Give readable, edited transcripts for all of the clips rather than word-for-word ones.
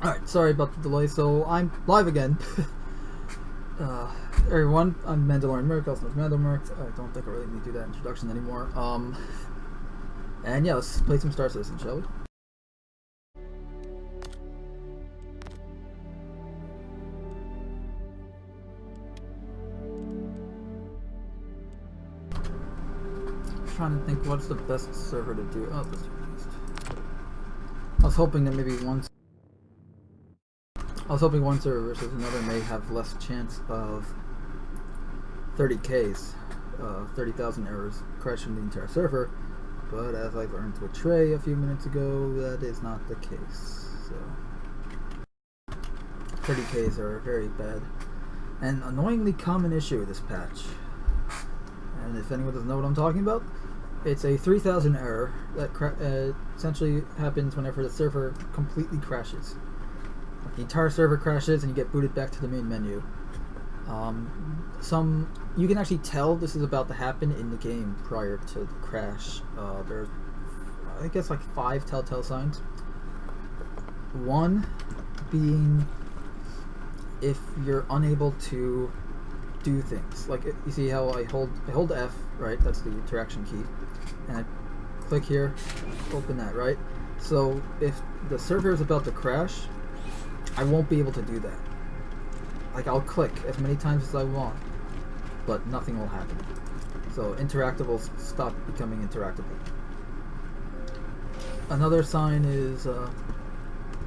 Alright, sorry about the delay, so I'm live again. Everyone, I'm Mando Merc, also known as Mando Merc. I don't think I really need to do that introduction anymore. And yeah, let's play some Star Citizen, shall we? I'm trying to think what's the best server to do. Oh, this is released. I was hoping that maybe one server versus another may have less chance of 30Ks, 30,000 errors crashing the entire server, but as I learned with Trey a few minutes ago, that is not the case. So 30Ks are very bad and annoyingly common issue with this patch. And if anyone doesn't know what I'm talking about, it's a 3000 error that essentially happens whenever the server completely crashes. The entire server crashes and you get booted back to the main menu. You can actually tell this is about to happen in the game prior to the crash. There's, I guess, like 5 telltale signs. One being if you're unable to do things. Like, you see how I hold F, right? That's the interaction key. And I click here, open that, right? So if the server is about to crash, I won't be able to do that. Like, I'll click as many times as I want, but nothing will happen. So interactables stop becoming interactable. Another sign is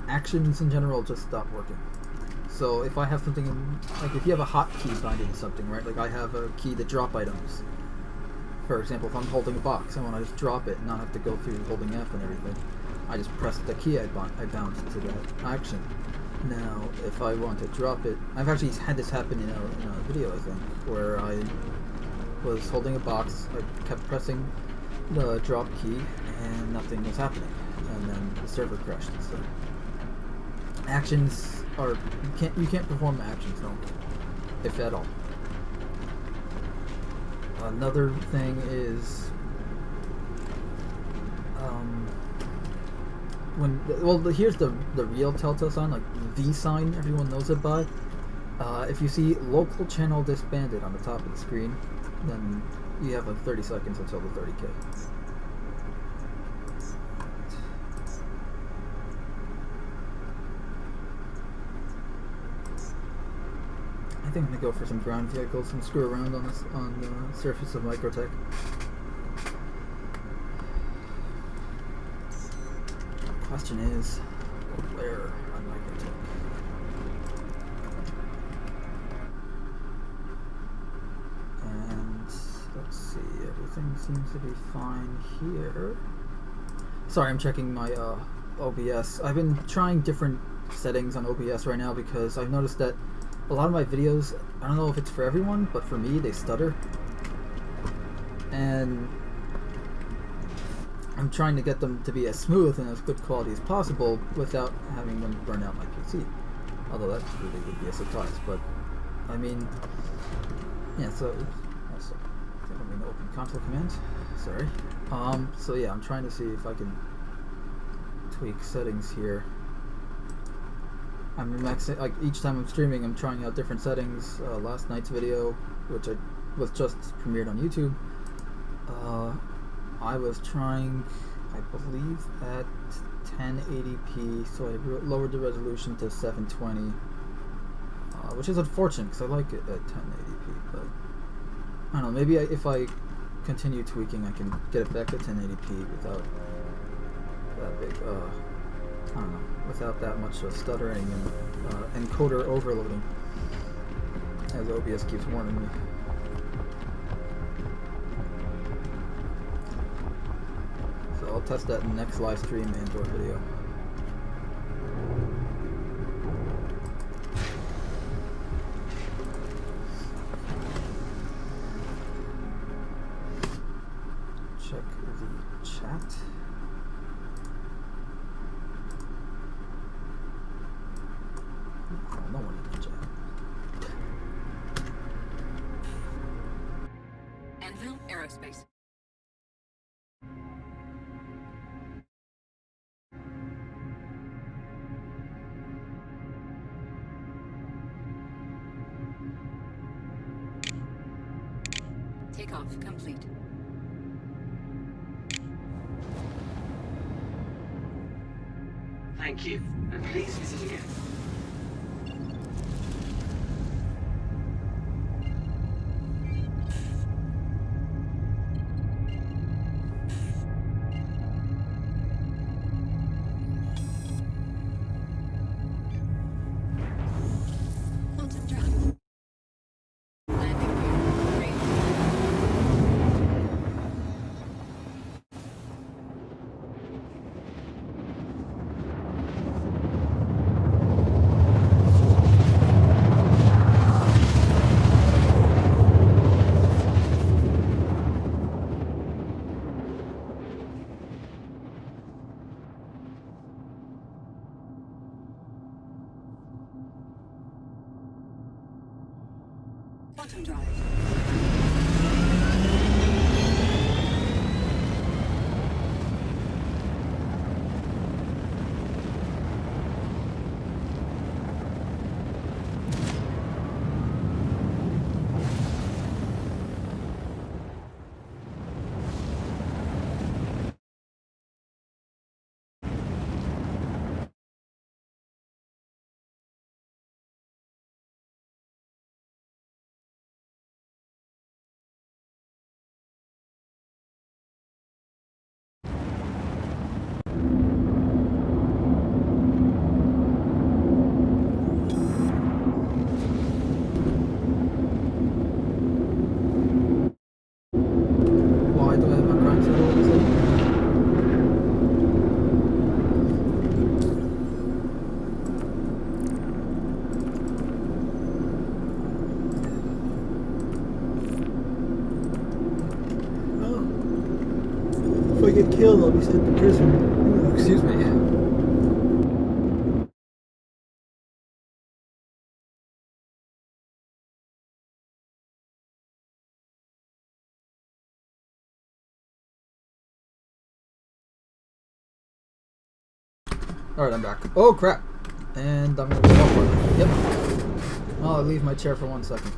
actions in general just stop working. So if I have something in, like if you have a hotkey binding to something, right? Like I have a key to drop items. For example, if I'm holding a box, I want to just drop it and not have to go through holding F and everything. I just press the key I bound to that action. Now, if I want to drop it, I've actually had this happen in a video, I think, where I was holding a box, I kept pressing the drop key, and nothing was happening, and then the server crashed. So, actions are you can't perform actions, no, if at all. Another thing is here's the real telltale sign, like the sign everyone knows it by. If you see local channel disbanded on the top of the screen, then you have like 30 seconds until the 30K. I think I'm gonna go for some ground vehicles and screw around on the surface of Microtech. Question is, where on Microtech? And let's see, everything seems to be fine here. Sorry, I'm checking my OBS. I've been trying different settings on OBS right now because I've noticed that a lot of my videos, I don't know if it's for everyone, but for me, they stutter. And I'm trying to get them to be as smooth and as good quality as possible without having them burn out my PC. Although that really would be a surprise, but I mean, yeah, so, also, I don't mean to open console commands, sorry. So yeah, I'm trying to see if I can tweak settings here. I'm maxing, like each time I'm streaming, I'm trying out different settings. Last night's video, which was just premiered on YouTube, I was trying, I believe, at 1080p, so I lowered the resolution to 720, which is unfortunate because I like it at 1080p, but I don't know, maybe if I continue tweaking, I can get it back to 1080p without that big, I don't know, without that much stuttering and encoder overloading, as OBS keeps warning me. So I'll test that in the next live stream and or video. Check the chat. No one in the chat. Anvil Aerospace. Takeoff complete. Thank you, and please visit again. Quantum drive. Landing gear ready. Quantum drive. Why do I have my crime set all of a sudden? Oh. If I get killed, I'll be sent to prison. Ooh, excuse me. Alright, I'm back. Oh crap! And I'm gonna go up. Yep. I'll leave my chair for 1 second.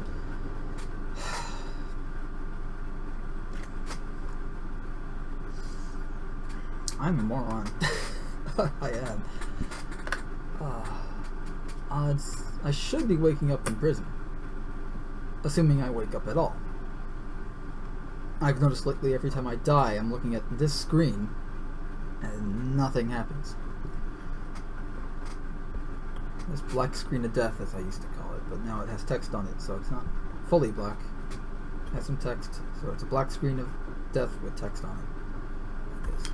I'm a moron. I am. I should be waking up in prison. Assuming I wake up at all. I've noticed lately every time I die, I'm looking at this screen and nothing happens. This black screen of death, as I used to call it, but now it has text on it, so it's not fully black. It has some text, so it's a black screen of death with text on it. Like this.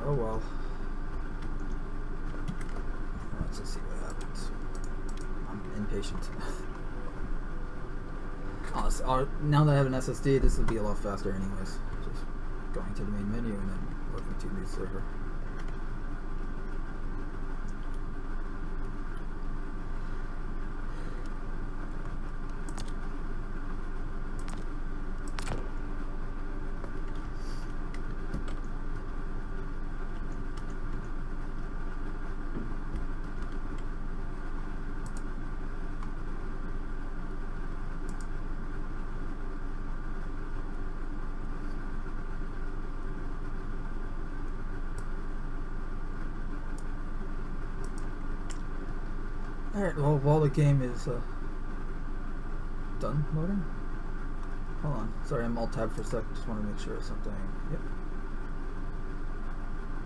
Oh well. Let's just see what happens. I'm impatient. Honestly, now that I have an SSD, this will be a lot faster anyways. Just going to the main menu and then working to new server. Alright, well, while the game is done loading. Hold on. Sorry, I'm alt tab for a sec. Just want to make sure something. Yep.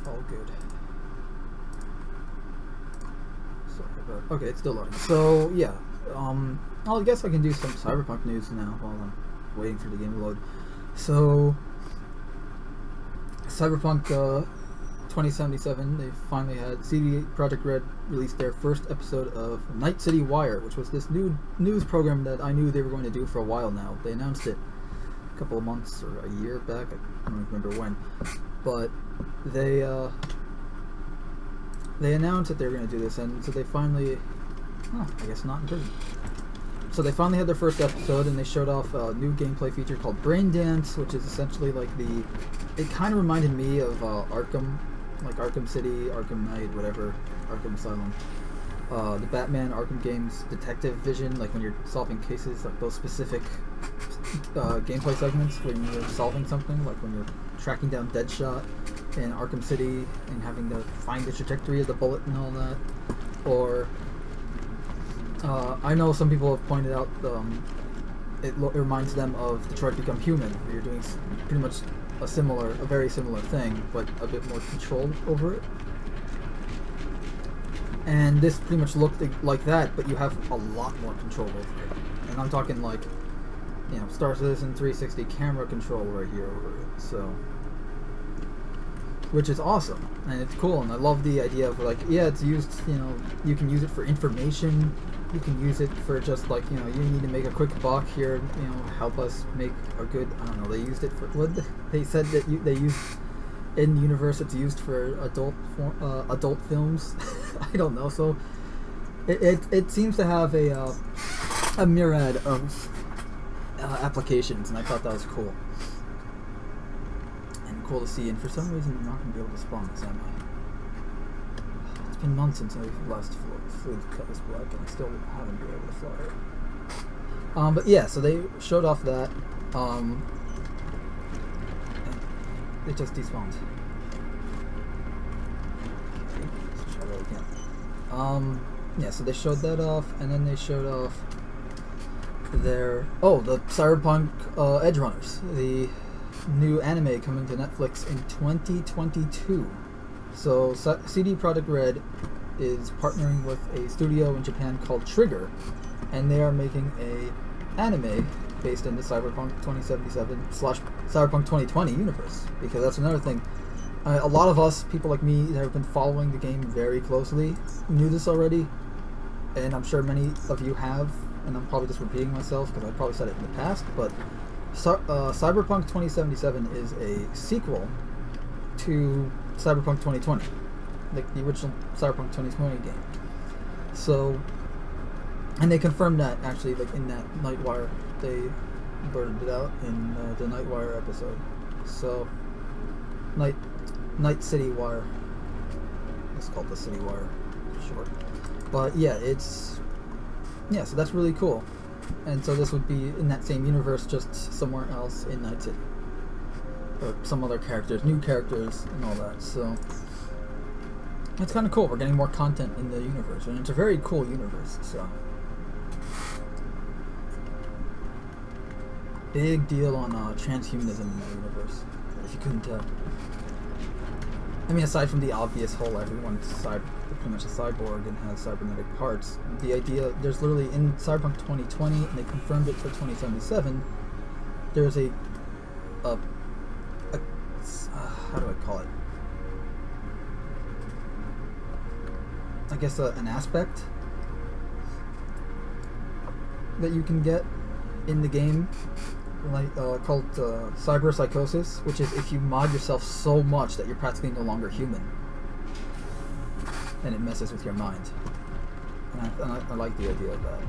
All good. Sorry about. Okay, it's still loading. So, yeah. I guess I can do some Cyberpunk news now while I'm waiting for the game to load. So, Cyberpunk 2077, they finally had CD Projekt Red released their first episode of Night City Wire, which was this new news program that I knew they were going to do for a while now. They announced it a couple of months or a year back, I don't remember when, but they announced that they were going to do this, and so they finally, I guess not in prison. So they finally had their first episode, and they showed off a new gameplay feature called Brain Dance, which is essentially like it kind of reminded me of Arkham, like Arkham City, Arkham Knight, whatever, Arkham Asylum. the Batman Arkham games detective vision, like when you're solving cases, like those specific gameplay segments when you're solving something, like when you're tracking down Deadshot in Arkham City and having to find the trajectory of the bullet and all that. Or I know some people have pointed out it reminds them of Detroit Become Human, where you're doing pretty much a very similar thing, but a bit more control over it. And this pretty much looked like that, but you have a lot more control over it. And I'm talking like, you know, Star Citizen 360 camera control right here over it. So, which is awesome, and it's cool, and I love the idea of like, yeah, it's used, you know, you can use it for information, you can use it for just like, you know, you need to make a quick buck here, you know, help us make a good, I don't know, they used it for, what, they said that they used, in the universe it's used for adult films, I don't know, so it seems to have a myriad of applications, and I thought that was cool. And cool to see, and for some reason I'm not going to be able to spawn this, am I? It's been months since I last flew the Cutlass Black, and I still haven't been able to fly it. But yeah, so they showed off that. It just despawned. Okay, let's try that again. Yeah, so they showed that off, and then they showed off their the Cyberpunk Edge Runners, the new anime coming to Netflix in 2022. So CD Projekt Red is partnering with a studio in Japan called Trigger, and they are making a anime based in the Cyberpunk 2077 / Cyberpunk 2020 universe. Because that's another thing. A lot of us, people like me that have been following the game very closely, knew this already, and I'm sure many of you have, and I'm probably just repeating myself because I probably said it in the past, but Cyberpunk 2077 is a sequel to Cyberpunk 2020, like the original Cyberpunk 2020 game. So, and they confirmed that actually, like in that Nightwire, they blurted it out in the Nightwire episode. So, Night City Wire. It's called the City Wire, short. But yeah, so that's really cool. And so this would be in that same universe, just somewhere else in Night City. Or some other characters, new characters, and all that. So it's kind of cool. We're getting more content in the universe, and it's a very cool universe. So big deal on transhumanism in that universe, if you couldn't tell. I mean, aside from the obvious whole everyone's pretty much a cyborg and has cybernetic parts, the idea, there's literally in Cyberpunk 2020, and they confirmed it for 2077, there's a how do I call it? I guess an aspect that you can get in the game, like called cyber psychosis, which is if you mod yourself so much that you're practically no longer human, and it messes with your mind. And I like the idea of that,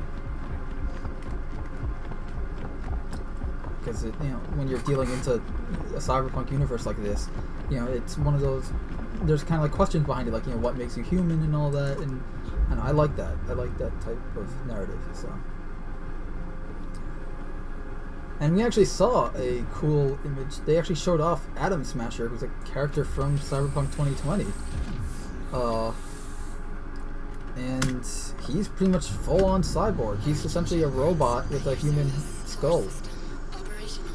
because you know, when you're dealing into a cyberpunk universe like this, you know, it's one of those. There's kind of like questions behind it, like, you know, what makes you human and all that, and I like that. I like that type of narrative. So. And we actually saw a cool image. They actually showed off Atom Smasher, who's a character from Cyberpunk 2020. And he's pretty much full-on cyborg. He's essentially a robot with a human skull.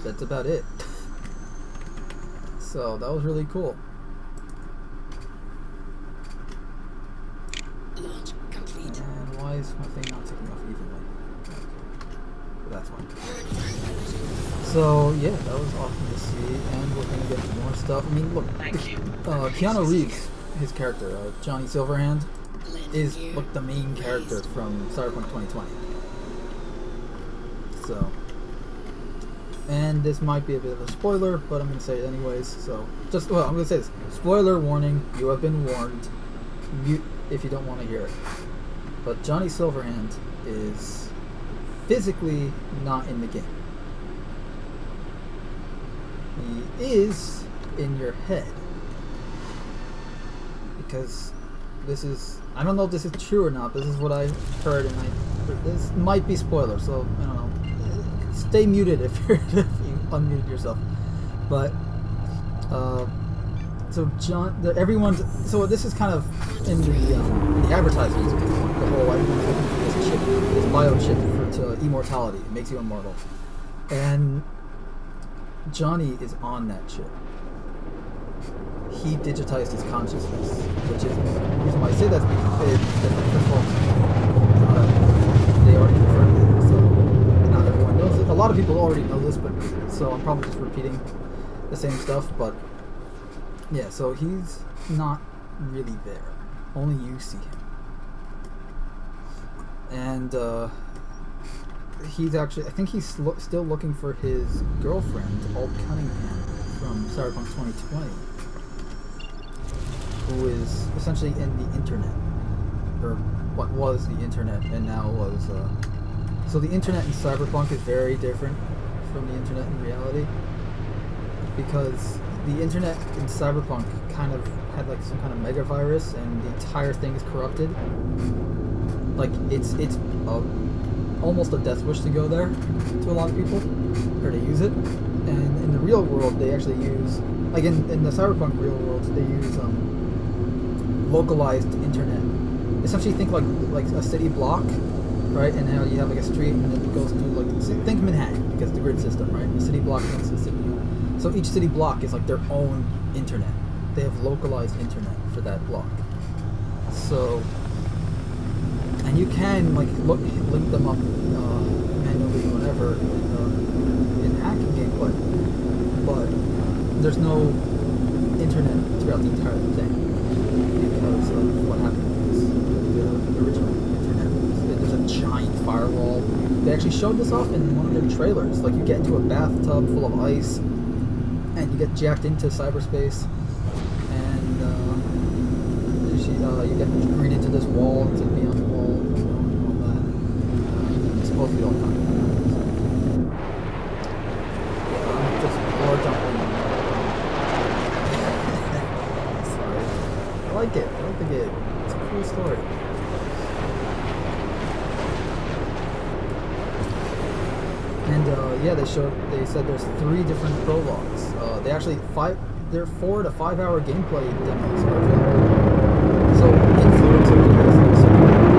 That's about it. So that was really cool. Launch complete. And why is my thing not taking off evenly? Okay. That's fine. So yeah, that was awesome to see, and we're gonna get more stuff. I mean, look, Keanu Reeves, his character, Johnny Silverhand, is like the main character from Cyberpunk 2020. So, and this might be a bit of a spoiler, but I'm gonna say it anyways. So, I'm gonna say this: spoiler warning. You have been warned. Mute if you don't want to hear it. But Johnny Silverhand is physically not in the game. He is in your head, because this is, I don't know if this is true or not, but this is what I heard, and this might be spoiler, so I don't know. Stay muted if you unmute yourself. But so everyone's, so this is kind of in the advertisements, the whole everyone's looking for this chip, this biochip to immortality. It makes you immortal, and Johnny is on that chip. He digitized his consciousness, which is the reason why I say that's because first of all, they already confirmed it, so not everyone knows it. A lot of people already know this, but so I'm probably just repeating the same stuff. But yeah, so he's not really there. Only you see him, and he's actually, I think he's still looking for his girlfriend, Alt Cunningham, from Cyberpunk 2020. Who is essentially in the internet, or what was the internet, and now was, so the internet in Cyberpunk is very different from the internet in reality, because the internet in Cyberpunk kind of had like some kind of mega virus, and the entire thing is corrupted. Like, it's almost a death wish to go there to a lot of people, or to use it, and in the real world, they actually use, like in the Cyberpunk real world, they use, localized internet. Essentially, think like a city block, right? And how you have like a street, and it goes through like, think Manhattan, because the grid system, right? The city block next to the city. So each city block is like their own internet. They have localized internet for that block. So, and you can like link them up manually, whatever, in hacking gameplay, but there's no internet throughout the entire thing. Because of what happened with the original internet. There's a giant firewall. They actually showed this off in one of their trailers. Like, you get into a bathtub full of ice, and you get jacked into cyberspace, and you get green into this wall, it's like beyond the wall, and all that. It's supposedly all kind of things. Yeah, I'm just more jumping. I like it. I like the game. It's a cool story. And yeah, they said there's 3 different prologues. They're 4 to 5 hour gameplay demos are available. So influencers are listening to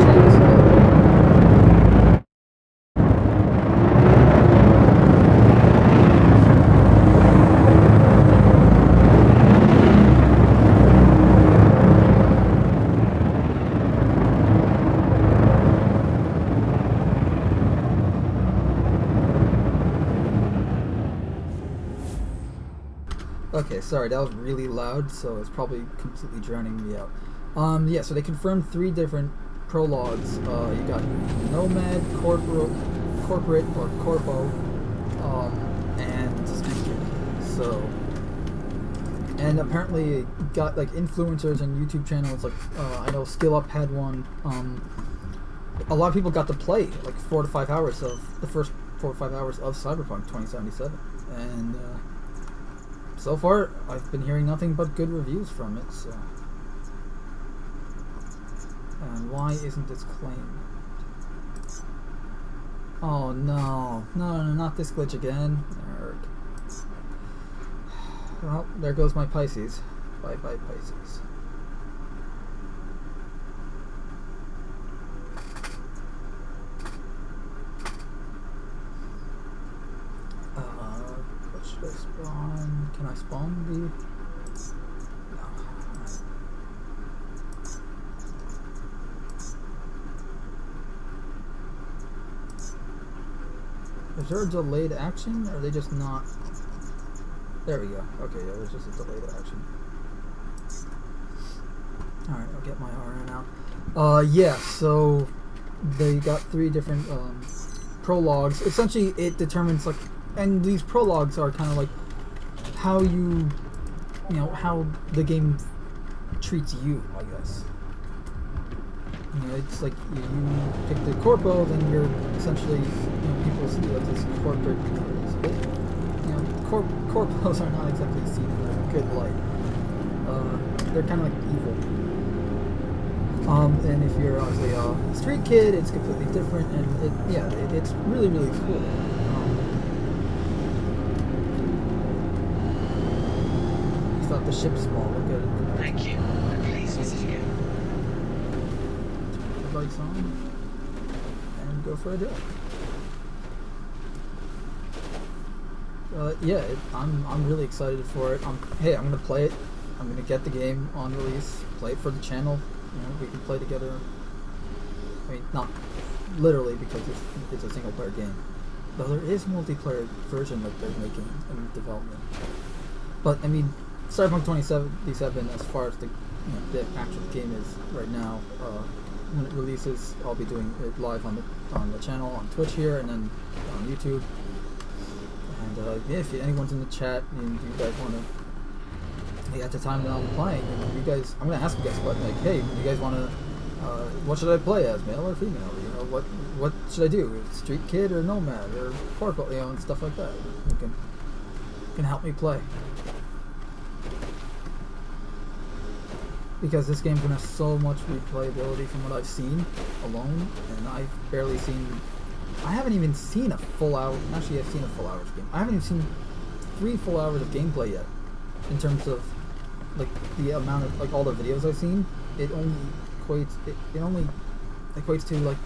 channels. Okay, sorry, that was really loud, so it's probably completely drowning me out. Yeah, so they confirmed 3 different prologues. You got Nomad, Corporate, or Corpo, and Desync. So, and apparently got like influencers and YouTube channels, like, I know Skill Up had one. A lot of people got to play like 4 to 5 hours of the first 4 or 5 hours of Cyberpunk 2077, and so far, I've been hearing nothing but good reviews from it, so. And why isn't this claimed? Oh no. No, not this glitch again. Merc. Well, there goes my Pisces. Bye bye, Pisces. Should I spawn? Can I spawn the? No. Is there a delayed action, or are they just not? There we go. Okay, yeah, there's just a delayed action. Alright, I'll get my RN out. Yeah, so they got 3 different prologues. Essentially, it determines, like, and these prologues are kind of like how you know, how the game treats you, I guess. You know, it's like you pick the corpo, then you're essentially, you know, people see like this corporate, you know, corpos are not exactly seen in a good light. They're kind of like evil. And if you're obviously a street kid, it's completely different, and it's really, really cool. You thought the ship's small, look at it. Thank you. Please visit again. Turn the lights on, and go for a drive. I'm really excited for it. I'm gonna play it. I'm gonna get the game on release, play it for the channel. You know, we can play together. I mean, not literally because it's a single player game. Though there is multiplayer version that they're making in development. But I mean, Cyberpunk 2077, as far as the actual game is right now, when it releases, I'll be doing it live on the channel on Twitch here, and then on YouTube. And if anyone's in the chat and you guys want to, at the time that I'm playing, and you guys, I'm gonna ask you guys, hey, you guys want to, what should I play as, male or female? You know, what should I do? Street kid or nomad or portal, and stuff like that. You can help me play, because this game's gonna have so much replayability from what I've seen alone, and I've barely seen. I haven't even seen a full hour. Actually, I've seen a full hour's game. I haven't even seen 3 full hours of gameplay yet. In terms of like the amount of all the videos I've seen, it only equates to like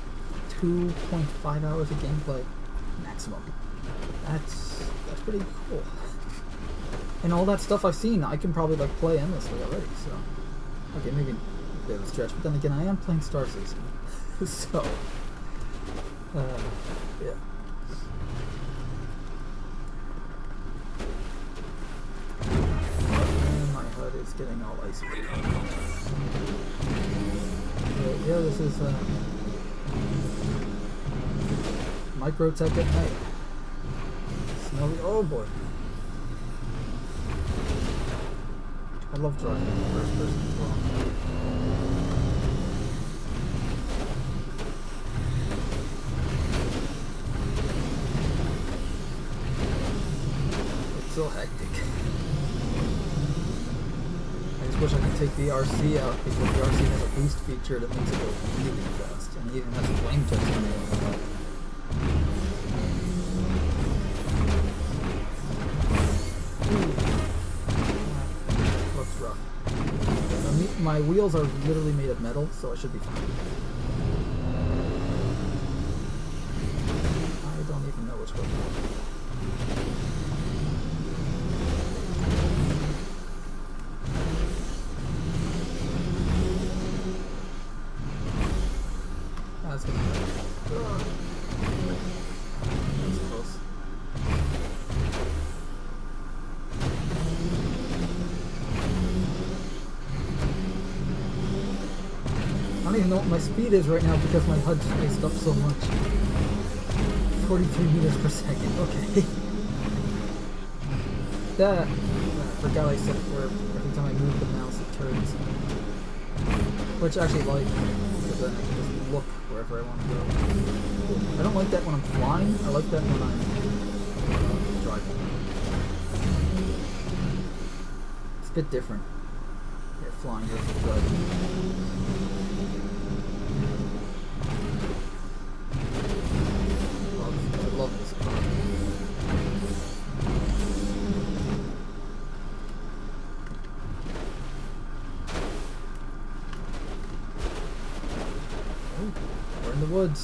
2.5 hours of gameplay maximum. That's pretty cool. And all that stuff I've seen, I can probably play endlessly already. So okay, maybe a bit of a stretch, but then again, I am playing Star Citizen, so. Yeah. And my HUD is getting all icy. Yeah, this is Microtech at night. Snowy. Oh boy. I love driving in first person as well. So hectic. I just wish I could take the RC out, because the RC has a boost feature that makes it go really fast, and it even has a flame testing. Looks rough. My wheels are literally made of metal, so I should be fine. I don't even know which way. That's gonna hurt. That's close. I don't even know what my speed is right now because my HUD's spaced up so much. 43 meters per second. Okay. That. I forgot I said where every time I move the mouse it turns. Which I actually like, because then I can just look wherever I want to go. I don't like that when I'm flying. I like that when I'm driving. It's a bit different. Yeah, flying versus driving. I love this car. We're in the woods.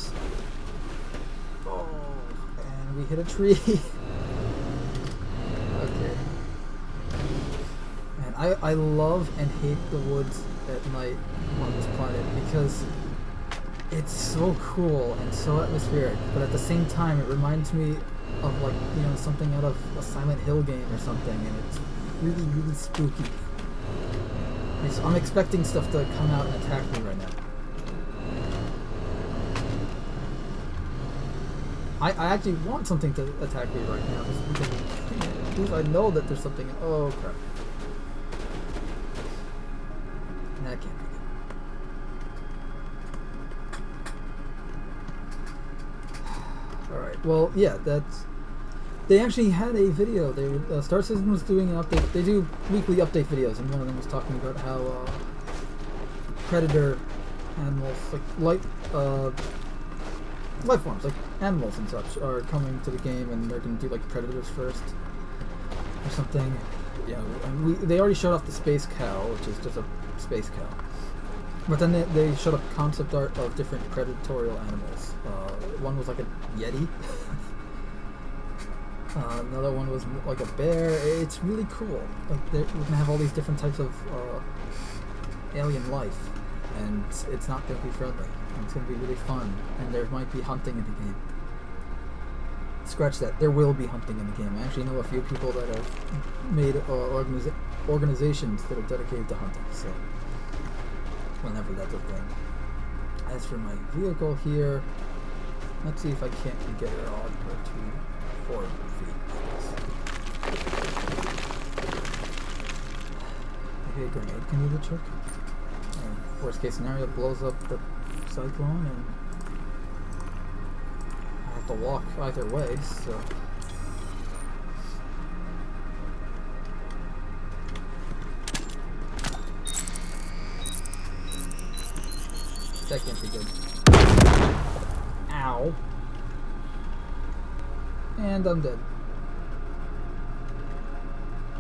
Oh, and we hit a tree. Okay. Man, I love and hate the woods at night on this planet because it's so cool and so atmospheric, but at the same time it reminds me of, like, you know, something out of a Silent Hill game or something, and it's really, really spooky. I'm expecting stuff to come out and attack me right now. I actually want something to attack me right now, just because I know that there's something. Oh crap! That can't be good. All right. Well, yeah, that's. They actually had a video. Star Citizen was doing an update. They do weekly update videos, and one of them was talking about how Predator animals, like light life forms, like animals and such, are coming to the game, and they're going to do like predators first or something. Yeah, and they already showed off the space cow, which is just a space cow. But then they showed up concept art of different predatorial animals. One was like a yeti. Another one was like a bear. It's really cool. Like we're gonna have all these different types of alien life, and it's not gonna be friendly. And it's gonna be really fun, and there might be hunting in the game. Scratch that. There will be hunting in the game. I actually know a few people that have made organizations that are dedicated to hunting. So whenever that's a thing. As for my vehicle here, let's see if I can't get it all to 4 feet. Maybe a grenade can do the trick. Worst case scenario, blows up the cyclone, and I have to walk either way, so. That can't be good. Ow. And I'm dead.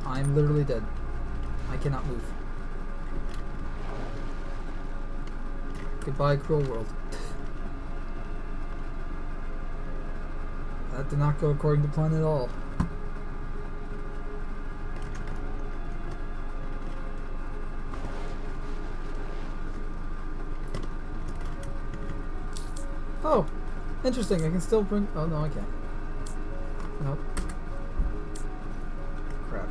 I'm literally dead. I cannot move. Goodbye, cruel world. That did not go according to plan at all. Oh, interesting. I can still bring. Oh no, I can't. Nope. Crap.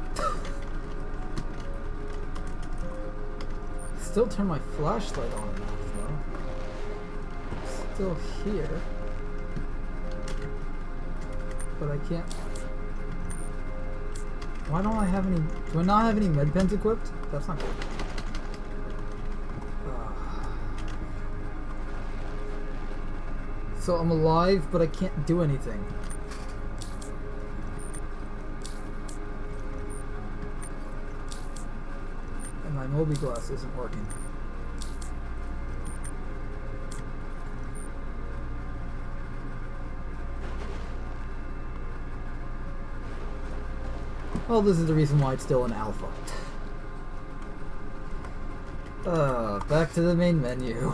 Still turn my flashlight on and off though. Still here, but I can't. Why don't I have any? Do I not have any med pens equipped? That's not good. So I'm alive, but I can't do anything. And my Mobi glass isn't working. Well, this is the reason why it's still an alpha. Back to the main menu.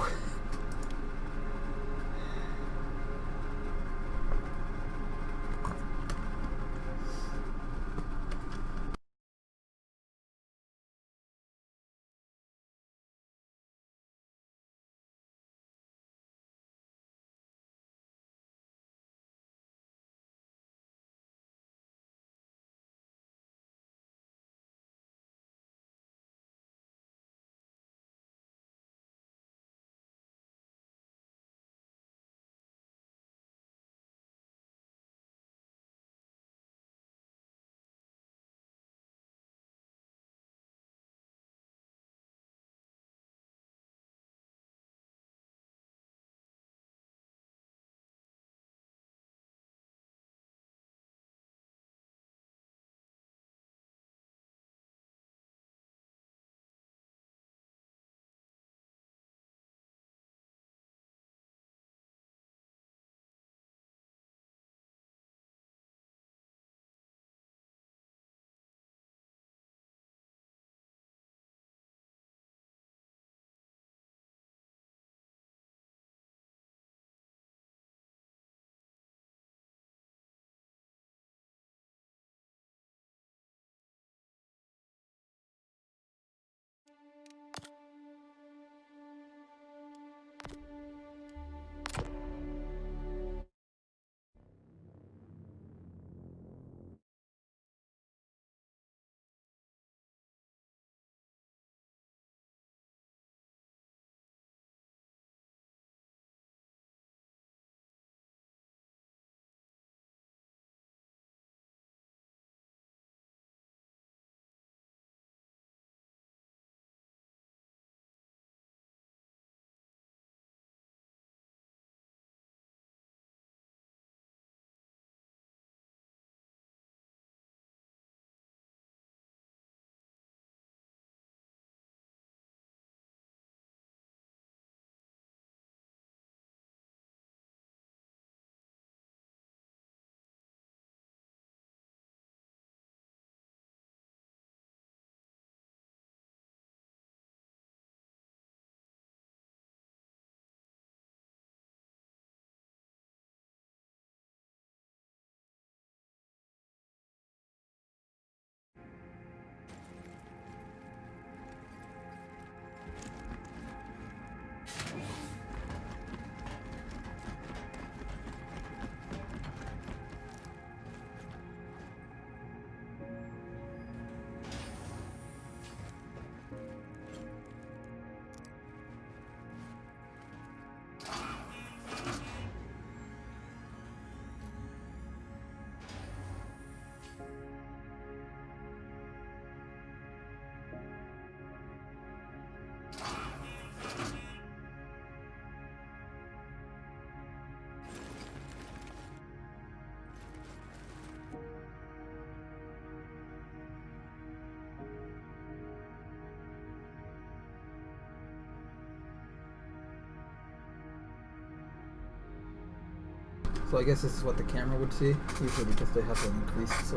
So I guess this is what the camera would see, usually because they have an increased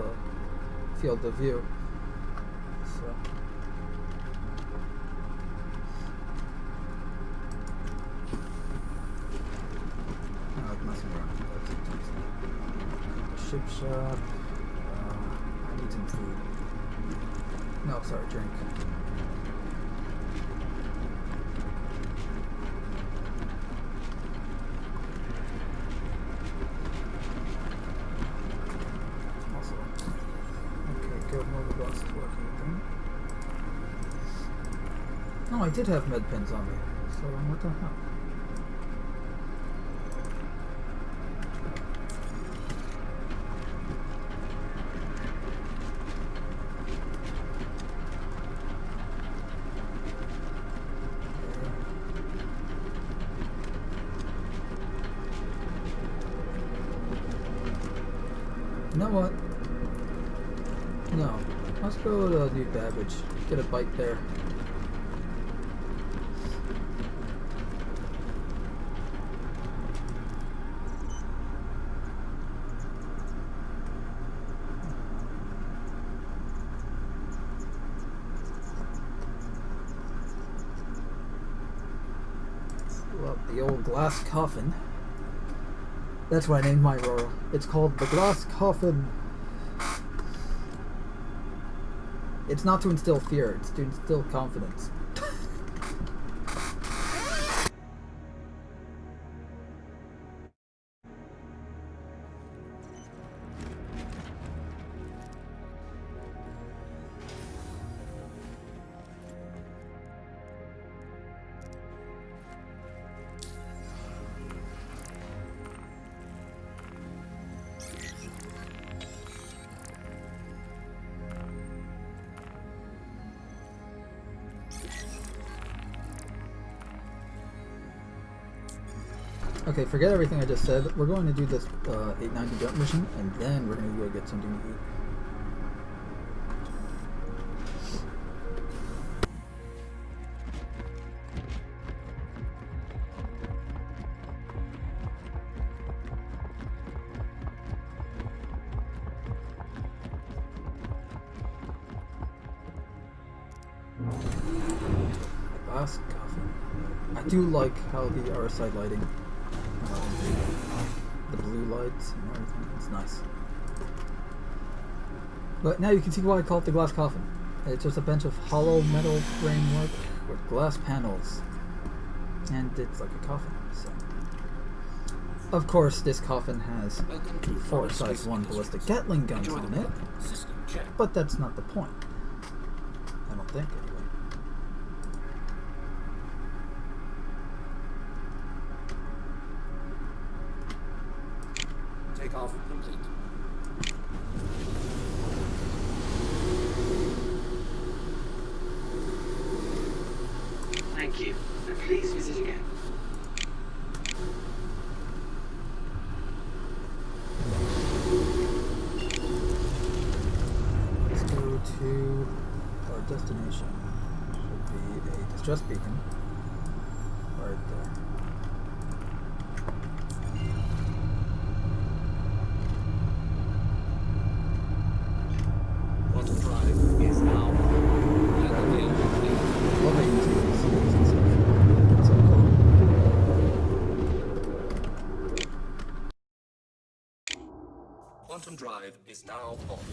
field of view. So. I like messing around with that sometimes. The ship shop. I need some food. No, sorry, drink. Oh, I did have med pens on me, so what the hell? You know what? No. Let's go to New Babbage. Get a bite there. The old glass coffin. That's what I named my Aurora. It's called the glass coffin. It's not to instill fear, it's to instill confidence. Okay, forget everything I just said. We're going to do this 890 jump mission, and then we're going to go get something to eat. Glass coffin. I do like how the RSI lighting, the blue lights and everything, it's nice. But now you can see why I call it the glass coffin. It's just a bunch of hollow metal framework with glass panels, and it's like a coffin. So, of course, this coffin has 4 size 1 ballistic Gatling guns on it, but that's not the point. I don't think, anyway. Takeoff complete. Thank you, and please visit again. Let's go to our destination. Should be a distress beacon right there. Quantum drive is now on. Love how you can see these things and stuff. It's so cool. Quantum drive is now off.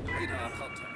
Radar contact.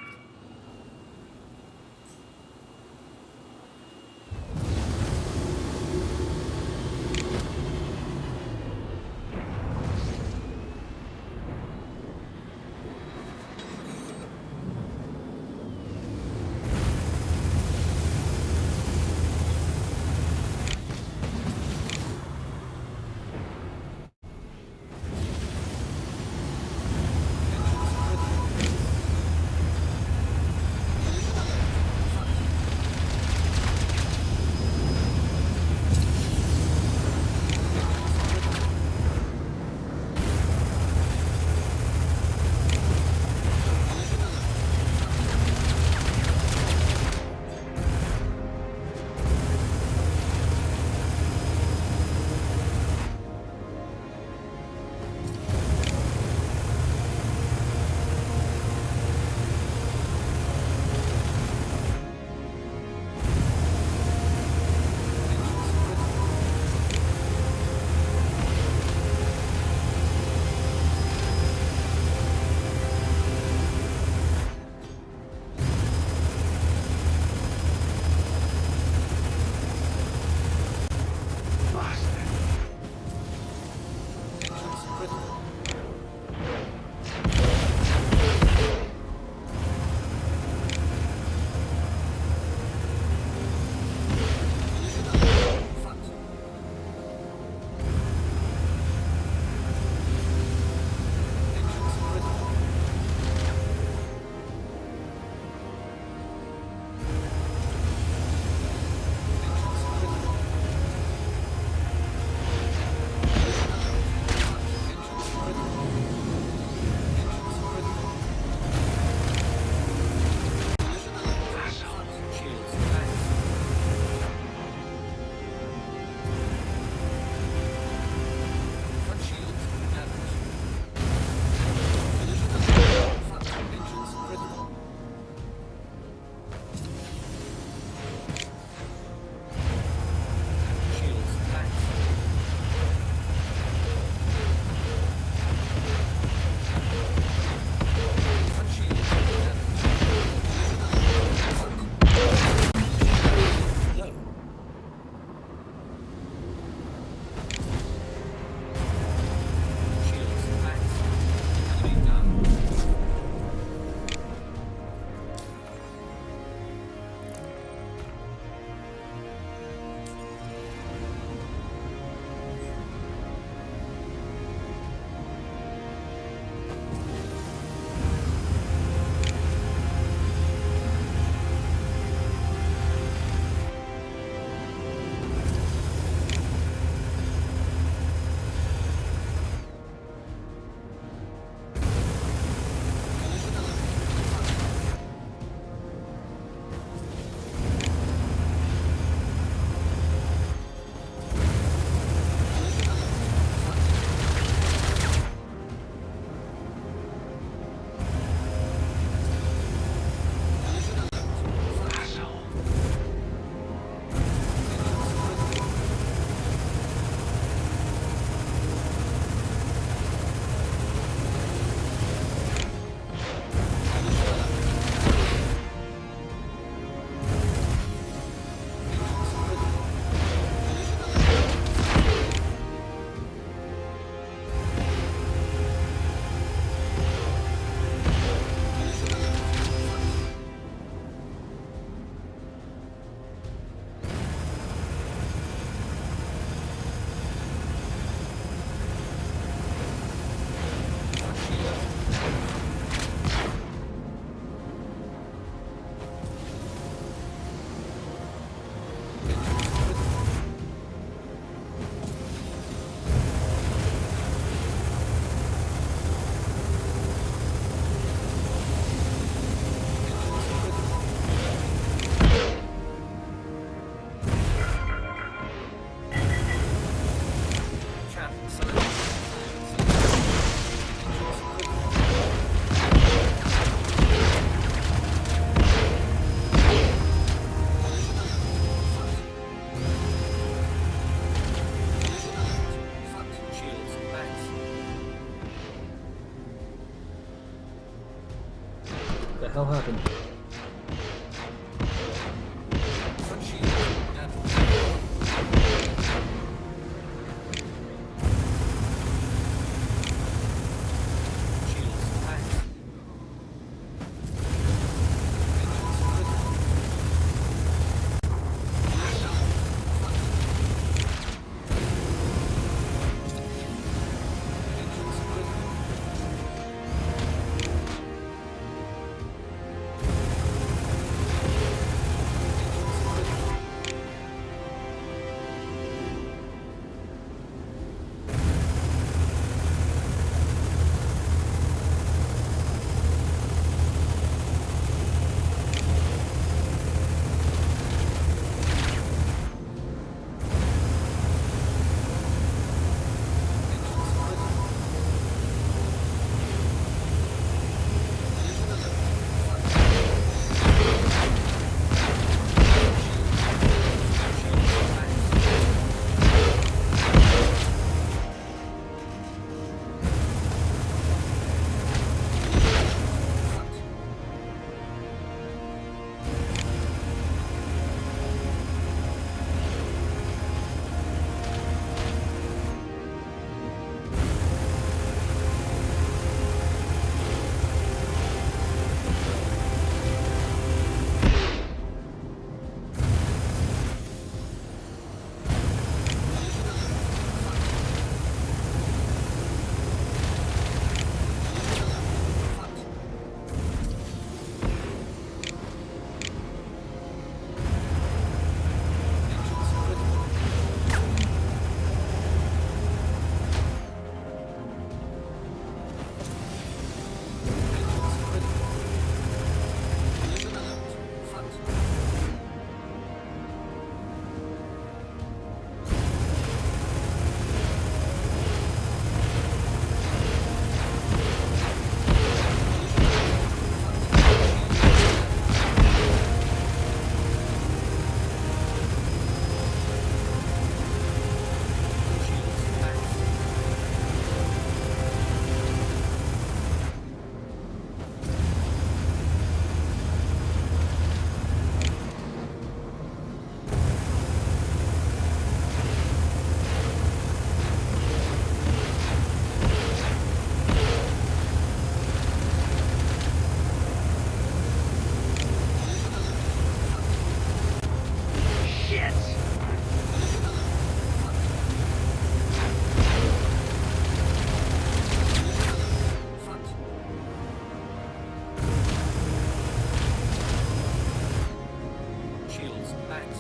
Thanks.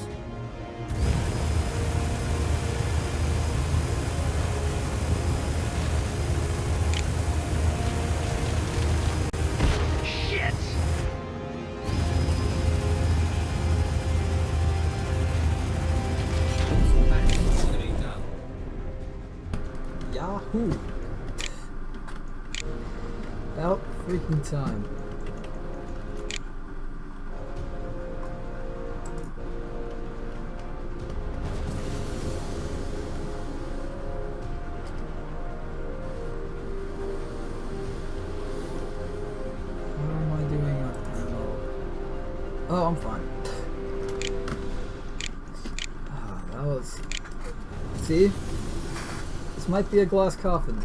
Shit! Thanks. Enemy down. Yahoo! About freaking time. How am I doing on ammo? Oh, I'm fine. Ah, that was... See? This might be a glass coffin,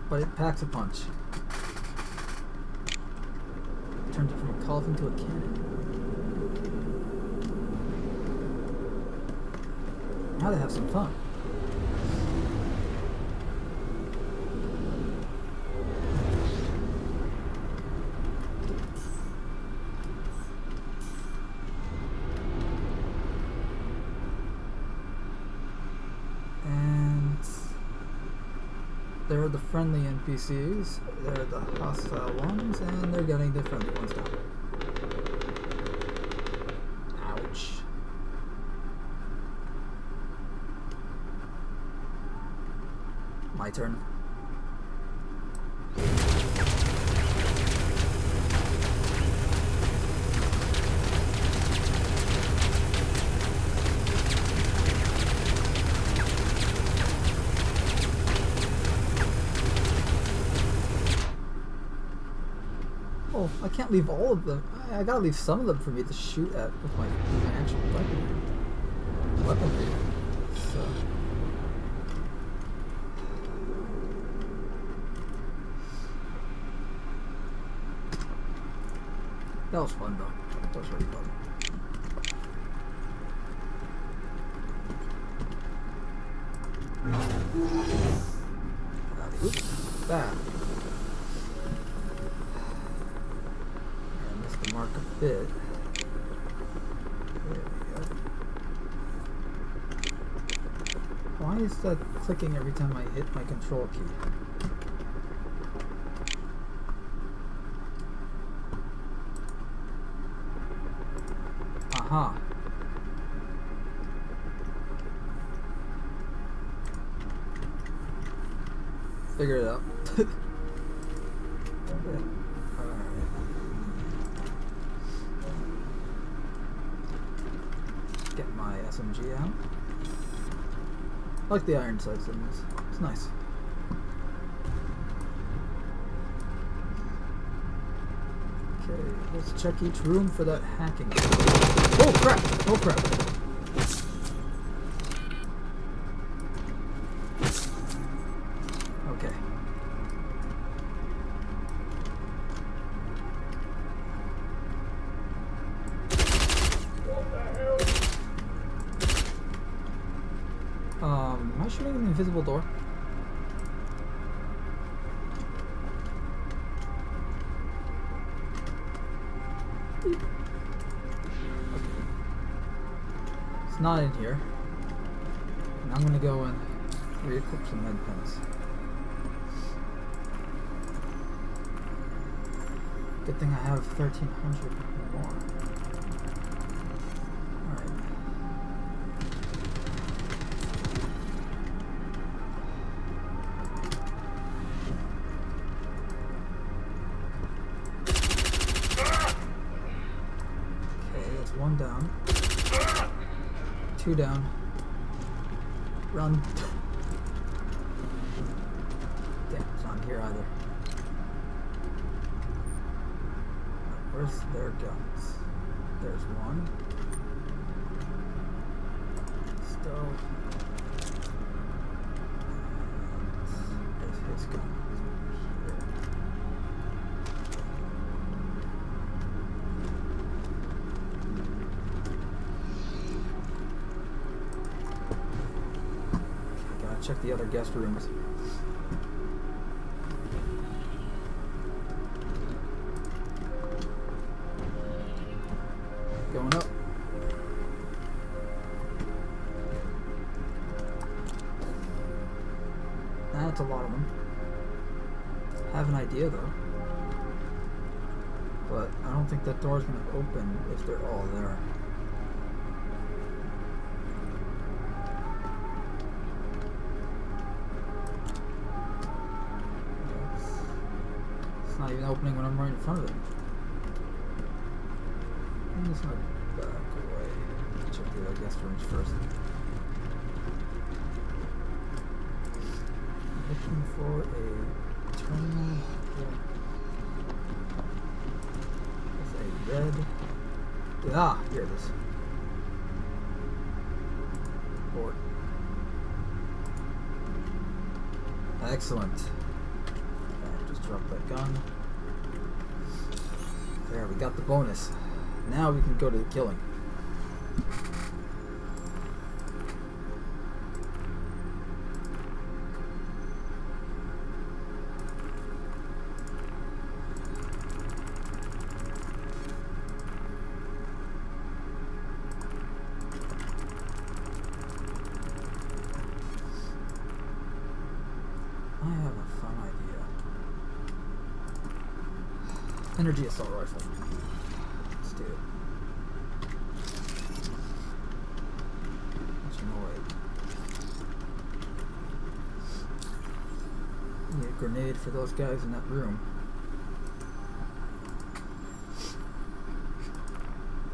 but it packs a punch. Turned it from a coffin to a cannon. Now to have some fun. And there are the friendly NPCs, there are the hostile ones, and they're getting the friendly ones down. Ouch. My turn. Oh, I can't leave all of them. I gotta leave some of them for me to shoot at with my actual weaponry. So. That was fun though. That was really fun. Oops, that. I missed the mark a bit. There we go. Why is that clicking every time I hit my control key? Aha. Figure it out. Alright. Get my SMG out. I like the iron sights in this. It's nice. Okay, let's check each room for that hacking. Oh crap! Oh crap! Okay. Am I shooting an invisible door? It's not in here. And I'm gonna go and re-equip some med pens. Good thing I have 1,300 more. Alright. Okay, that's one down. Two down. Run. Damn, it's not here either. Where's their guns? There's one. Stove. And there's his gun. Here. Check the other guest rooms. Going up. That's a lot of them. Have an idea though. But I don't think that door's gonna open if they're all there. It's not even opening when I'm right in front of it. I'm just gonna back away. Check the other guest rooms first. Looking for a terminal. There's a red. Ah, here it is. Board. Excellent. Okay, just drop that gun. There, we got the bonus. Now we can go to the killing. Energy assault rifle. Let's do it. Actually, no wait. Need a grenade for those guys in that room.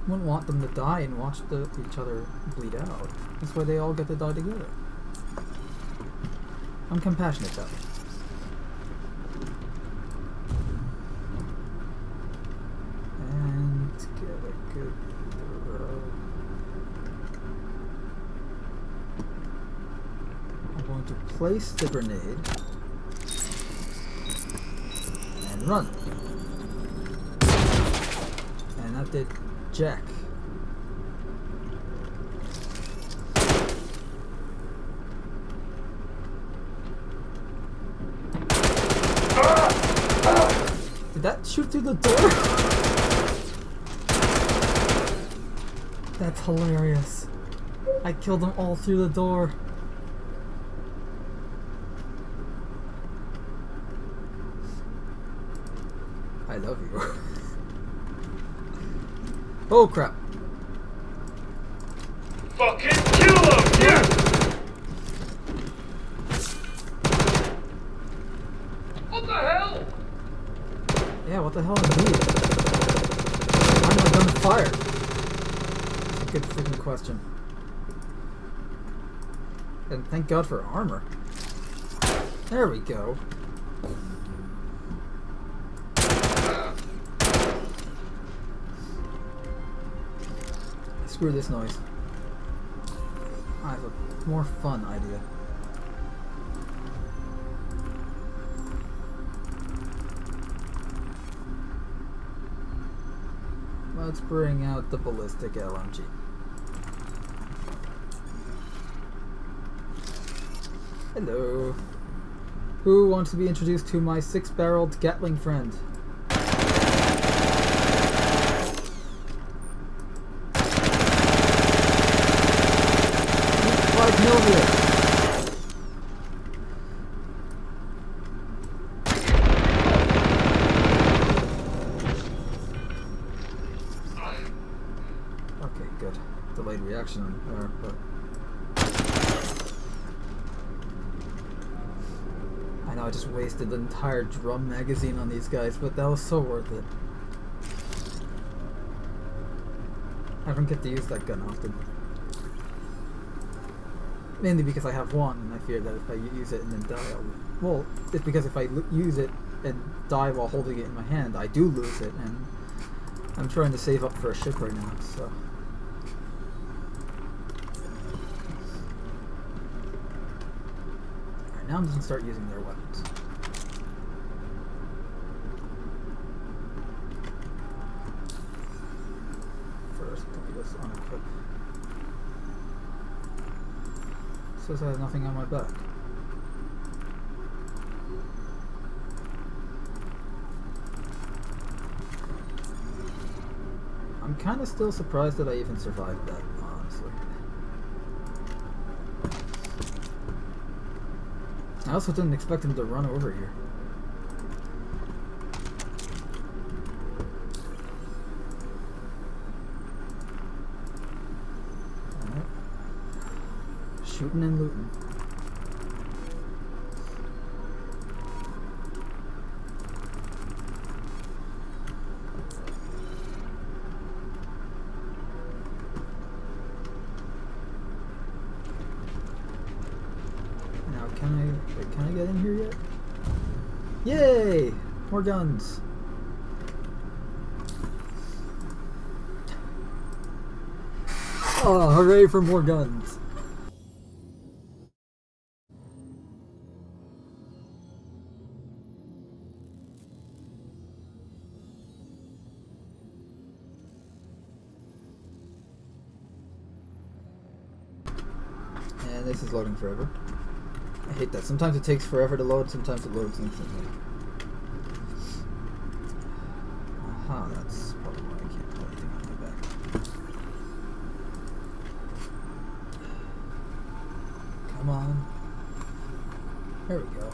Wouldn't want them to die and watch each other bleed out. That's why they all get to die together. I'm compassionate that way. Place the grenade and run. And that did jack. Did that shoot through the door? That's hilarious. I killed them all through the door. I love you. Oh crap. Fucking kill him! Yeah! What the hell? Yeah, what the hell indeed? Why am I done fired? That's a good freaking question. And thank God for armor. There we go. Screw this noise. I have a more fun idea. Let's bring out the Ballistic LMG. Hello. Who wants to be introduced to my 6-barreled Gatling friend? Okay, good. Delayed reaction there, but I know I just wasted the entire drum magazine on these guys, but that was so worth it. I don't get to use that gun often. Mainly because I have one, and I fear that if I use it and then die, well, it's because if I use it and die while holding it in my hand, I do lose it, and I'm trying to save up for a ship right now, so. Alright, now I'm just gonna start using their weapons. First, let me just unequip. Says I have nothing on my back. I'm kind of still surprised that I even survived that, honestly. I also didn't expect him to run over here. Alright. Shooting and looting. Can I get in here yet? Yay! More guns. Oh, hooray for more guns. And this is loading forever. I hate that. Sometimes it takes forever to load, sometimes it loads instantly. Aha, that's probably why I can't put anything on my back. Come on. There we go.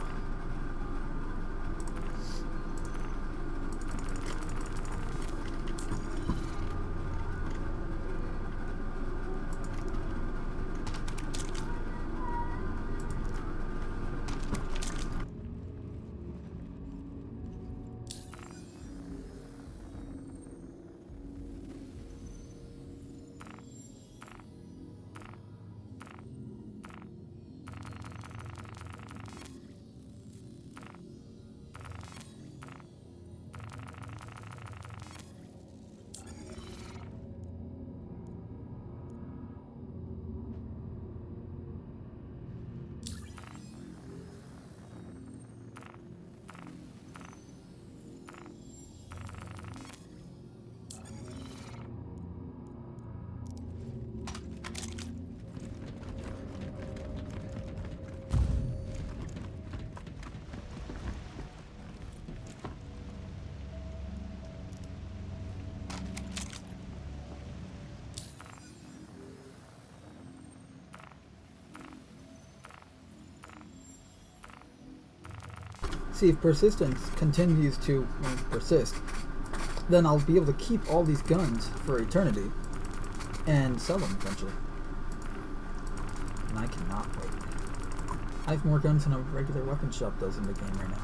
See, if persistence continues to persist, then I'll be able to keep all these guns for eternity and sell them eventually. And I cannot wait. I have more guns than a regular weapon shop does in the game right now.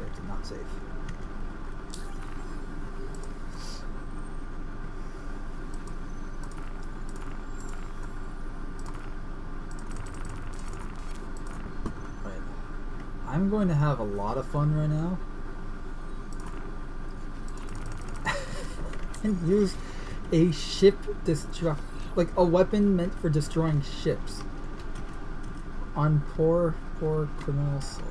It's not safe. I'm going to have a lot of fun right now and use a ship like a weapon meant for destroying ships on poor criminal souls.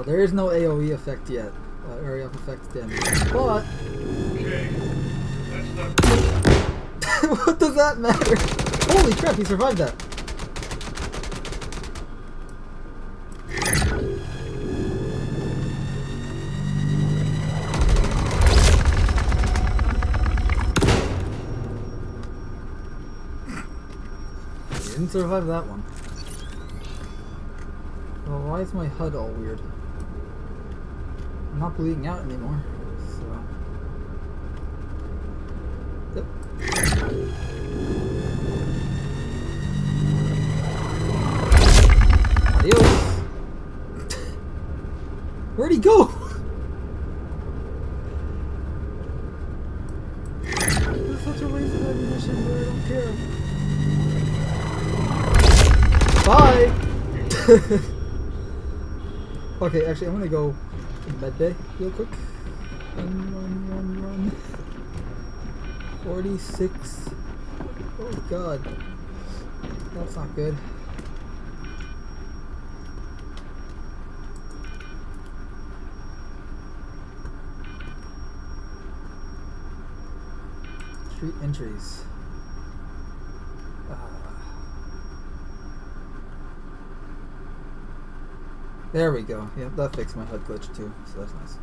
There is no AoE effect yet, area of effect damage, but Okay, that's not what does that matter? Holy crap, he survived that! He didn't survive that one. Well, why is my HUD all weird? I'm not bleeding out anymore, so... Yep. Adios! Where'd he go? This is such a waste of ammunition, but I don't care. Bye! Okay, actually, I'm gonna go to med bay real quick. Run. 46. Oh god. That's not good. Treat injuries. There we go. Yep, that fixed my HUD glitch too, so that's nice.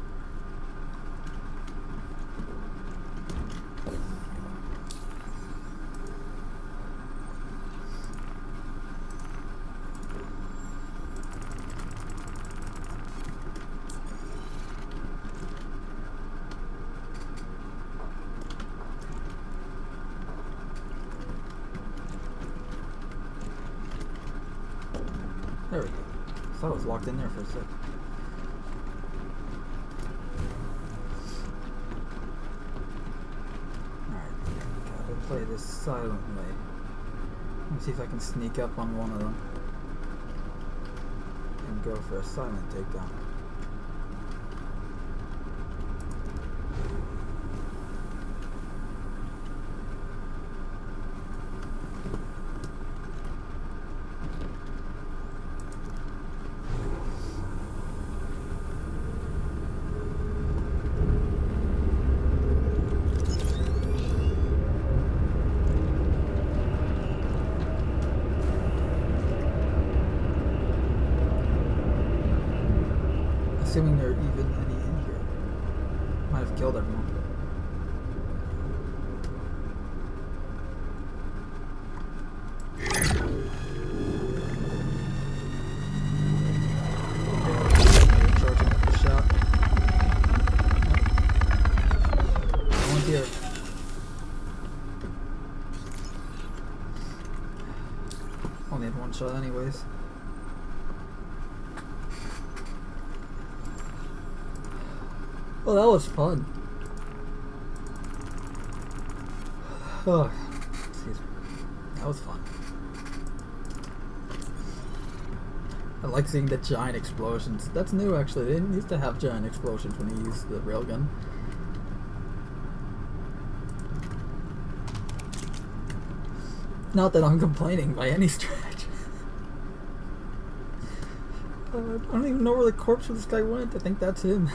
There we go. I thought it was locked in there for a sec. Alright, gotta play this silently. Let me see if I can sneak up on one of them and go for a silent takedown. Assuming there are even any in here. Might have killed everyone. Charging up the shot. No one's here. Only had one shot anyways. Well, that was fun. Oh, excuse me. That was fun. I like seeing the giant explosions. That's new, actually. They didn't used to have giant explosions when you used the railgun. Not that I'm complaining by any stretch. I don't even know where the corpse of this guy went. I think that's him.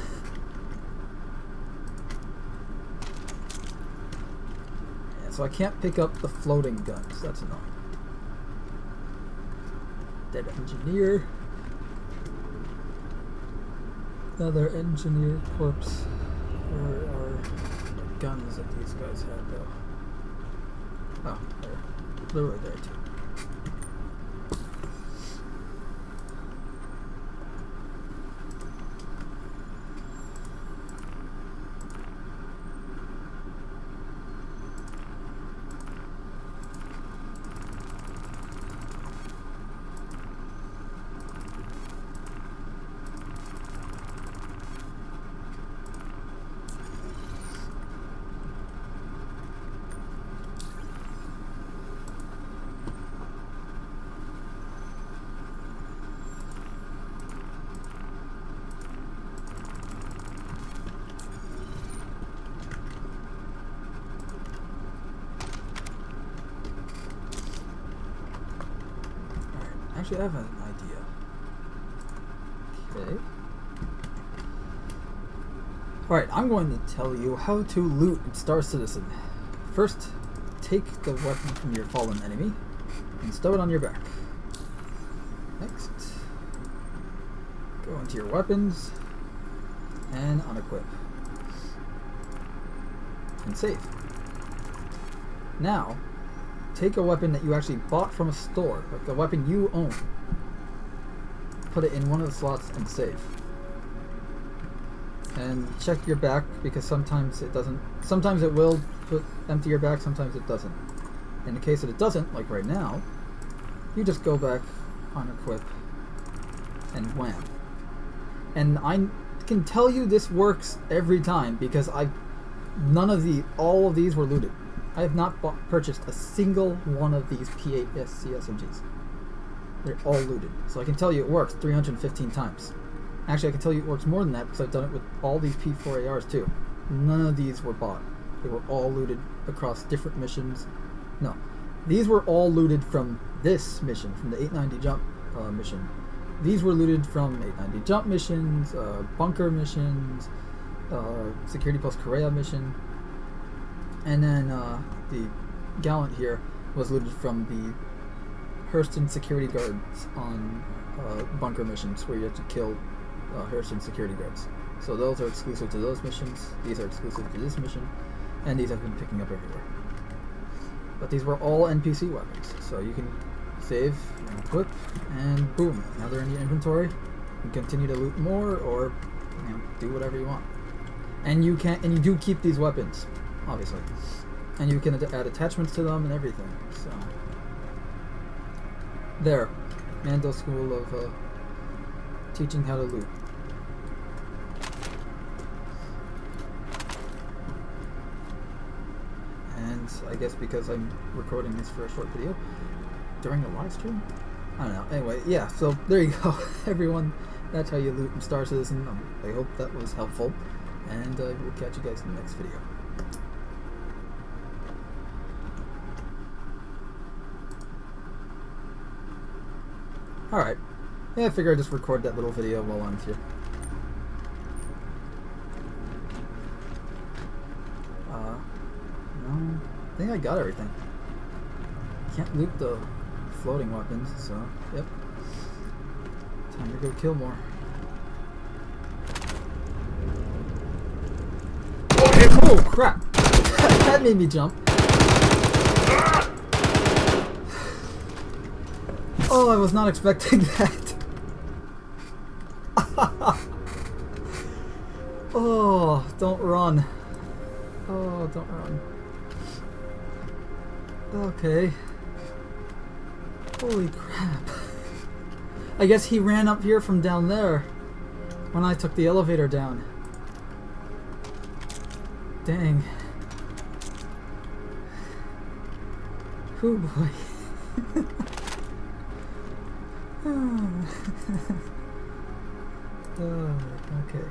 So I can't pick up the floating guns. That's annoying. Dead engineer. Another engineer corpse. Where are the guns that these guys had though? Oh, there. Literally there too. Actually, I have an idea. Okay. Alright, I'm going to tell you how to loot in Star Citizen. First, take the weapon from your fallen enemy and stow it on your back. Next, go into your weapons and unequip. And save. Now, take a weapon that you actually bought from a store, like a weapon you own. Put it in one of the slots and save. And check your back, because sometimes it doesn't. Sometimes it will empty your back, sometimes it doesn't. In the case that it doesn't, like right now, you just go back, unequip, and wham. And I can tell you this works every time, because all of these were looted. I have not purchased a single one of these P8-SC SMGs. They're all looted. So I can tell you it works 315 times. Actually, I can tell you it works more than that because I've done it with all these P4ARs too. None of these were bought. They were all looted across different missions. No, these were all looted from this mission, from the 890 jump mission. These were looted from 890 jump missions, bunker missions, security post Korea mission, and then the Gallant here was looted from the Hurston security guards on bunker missions where you have to kill Hurston security guards. So those are exclusive to those missions, these are exclusive to this mission, and these I've been picking up everywhere. But these were all NPC weapons, so you can save, equip, and boom, now they're in your inventory. You can continue to loot more, or do whatever you want. And you do keep these weapons, obviously, and you can add attachments to them and everything. So there, Mando School of teaching how to loot. And I guess because I'm recording this for a short video during a live stream, I don't know. Anyway, yeah, so there you go, everyone. That's how you loot in Star Citizen. I hope that was helpful, and we'll catch you guys in the next video. Alright, yeah, I figure I'd just record that little video while I'm here. No, I think I got everything. Can't loot the floating weapons, so, yep. Time to go kill more. Oh crap! That made me jump. Oh, I was not expecting that. Oh, don't run. Oh, don't run. Okay. Holy crap. I guess he ran up here from down there when I took the elevator down. Dang. Oh boy. Okay.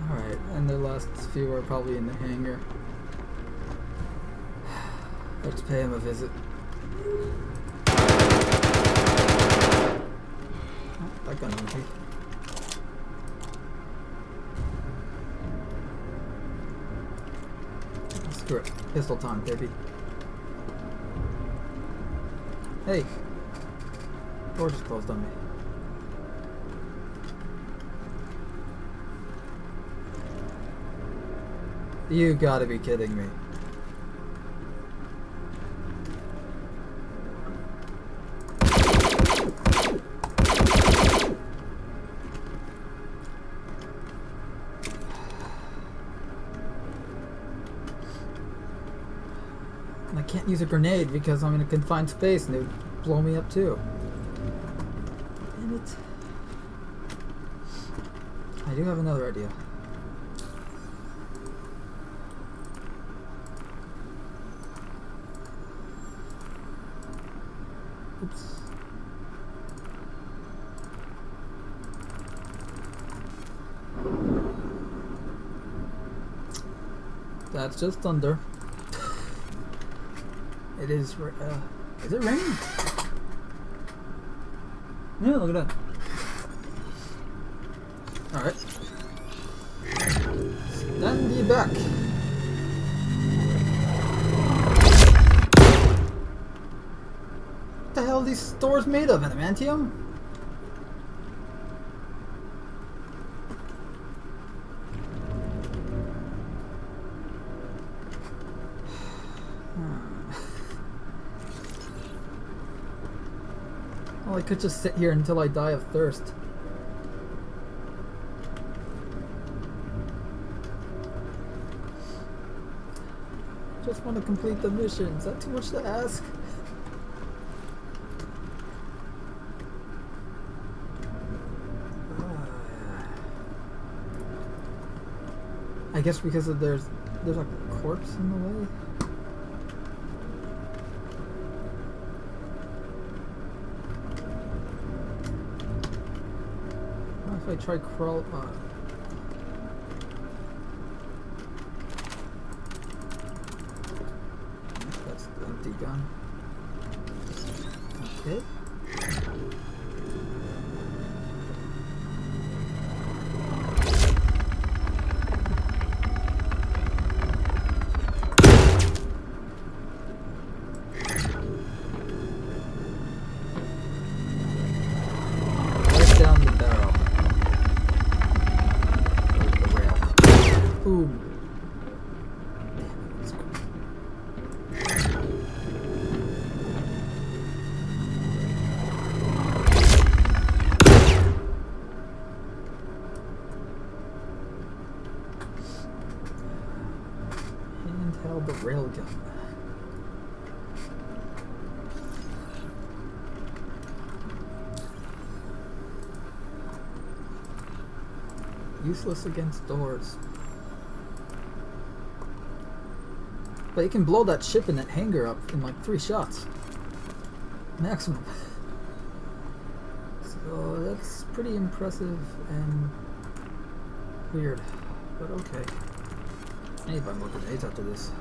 Alright, and the last few are probably in the hangar. Let's pay him a visit. Oh, that gun empty. Screw it. Pistol time, baby. Hey! Door just closed on me. You gotta be kidding me. I can't use a grenade because I'm in a confined space and it would blow me up too. Damn it. I do have another idea. Oops. That's just thunder. It is it raining? Yeah, look at that. Alright. Stand ye back. What the hell are these stores made of? Adamantium? Well, I could just sit here until I die of thirst. Just want to complete the mission. Is that too much to ask? I guess because of there's a corpse in the way. What if I try crawl? gun. Okay. Right down the barrel. There's the rail. Ooh. Handheld the railgun. Useless against doors. But you can blow that ship in that hangar up in like 3 shots. Maximum. So that's pretty impressive and weird. But okay. I need to buy more grenades after this.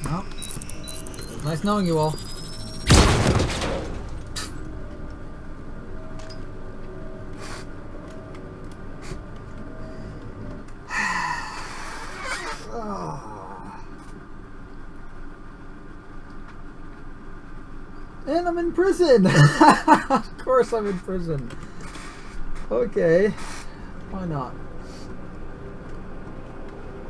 Well, it was nice knowing you all. And I'm in prison! Of course I'm in prison. Okay. Why not?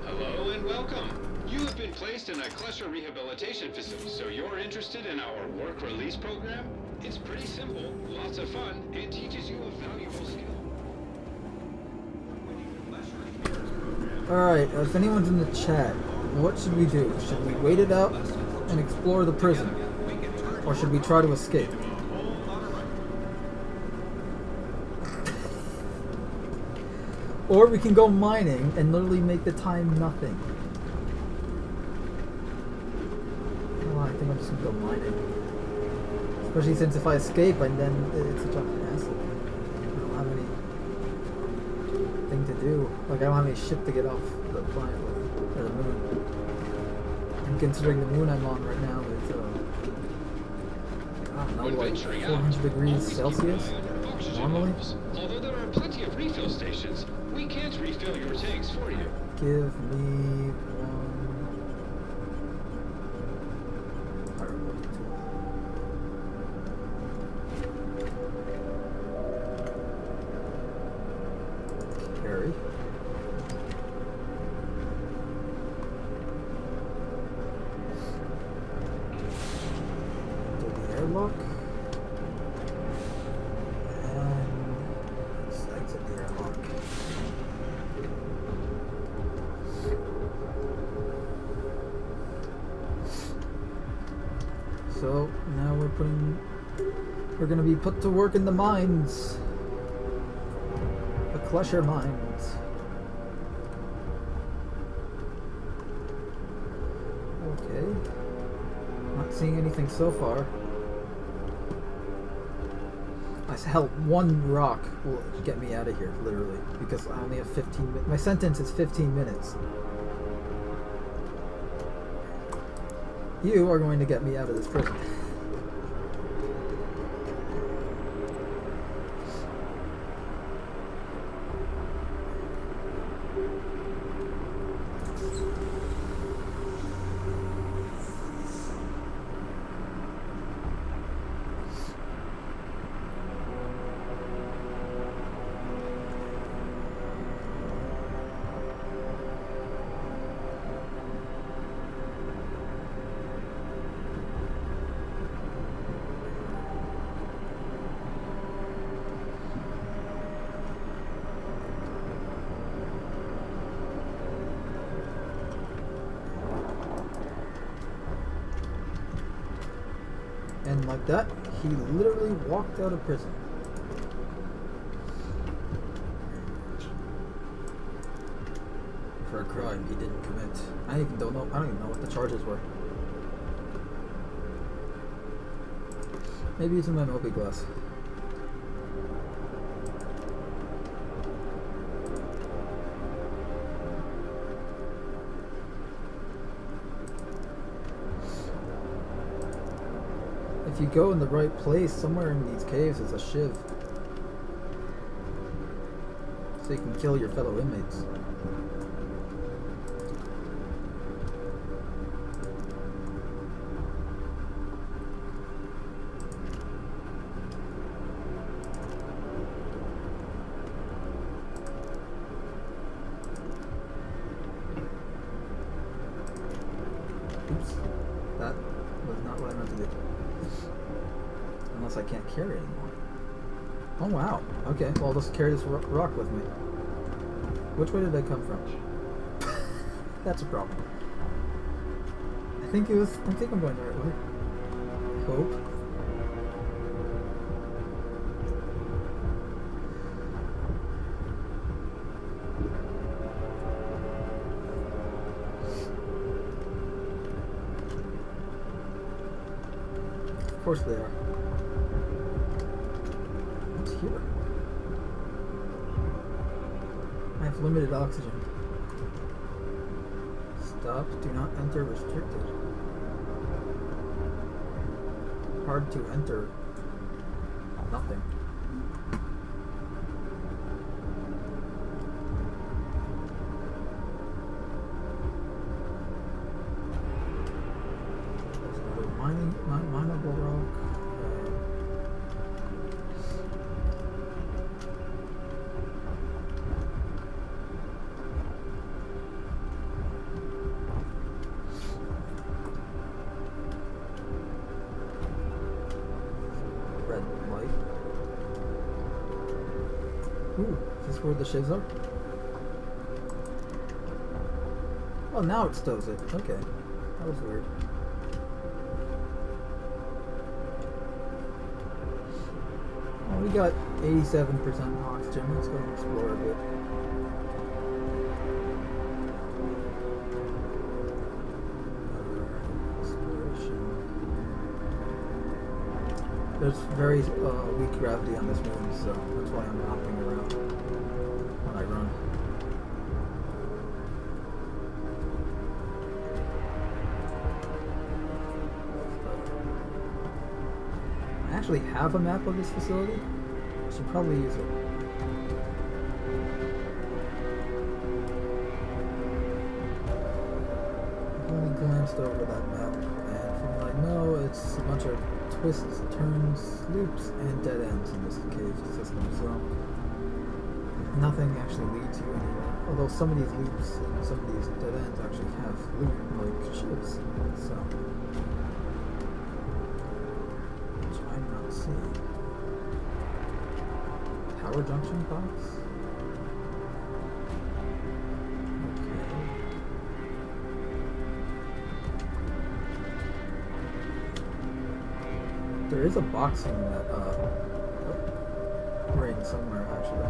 Hello and welcome. You have been placed in a cluster rehabilitation facility, so you're interested in our work release program? It's pretty simple, lots of fun, and teaches you a valuable skill. Alright, if anyone's in the chat, what should we do? Should we wait it out and explore the prison? Or should we try to escape? Or we can go mining and literally make the time nothing. Oh, I think I'm just gonna go mining. Especially since if I escape, and then it's such a hassle. I don't have anything to do. Like, I don't have any shit to get off the planet or the moon. And considering the moon I'm on right now is, I don't know, like 400 degrees Celsius normally. Although there are plenty of refill stations, we can't refill your tanks for you. Give me one. Carry. Do the airlock. And let's exit the airlock. So now we're gonna be put to work in the mines. The Klesher mines. Okay. Not seeing anything so far. Hell, one rock will get me out of here, literally, because I only have 15 minutes. My sentence is 15 minutes. You are going to get me out of this prison. And like that, he literally walked out of prison. For a crime he didn't commit. I don't even know what the charges were. Maybe it's in my Moby glass. if you go in the right place, somewhere in these caves is a shiv. So you can kill your fellow inmates. Oops. That was not what I meant to do. Unless I can't carry anymore. Oh wow. Okay, well I'll just carry this rock with me. Which way did I come from? That's a problem. I think I'm going the right way. I hope. Of course they are. What's here? I have limited oxygen. Stop, do not enter restricted. Hard to enter. Nothing. Mineable rock. Red light. Ooh, is this where the shivs are? Oh, now it stows it. Okay. That was weird. We got 87% oxygen. Let's go and explore a bit. Exploration. There's very weak gravity on this moon, so that's why I'm hopping around when I run. I actually have a map of this facility. I should probably use it. I've only glanced over that map, and from what I know, it's a bunch of twists, turns, loops, and dead ends in this cave system, so nothing actually leads you anywhere. Although some of these loops and some of these dead ends actually have loot, like ships, so which I'm not seeing. Power junction box? Okay. There is a box in that ring somewhere actually.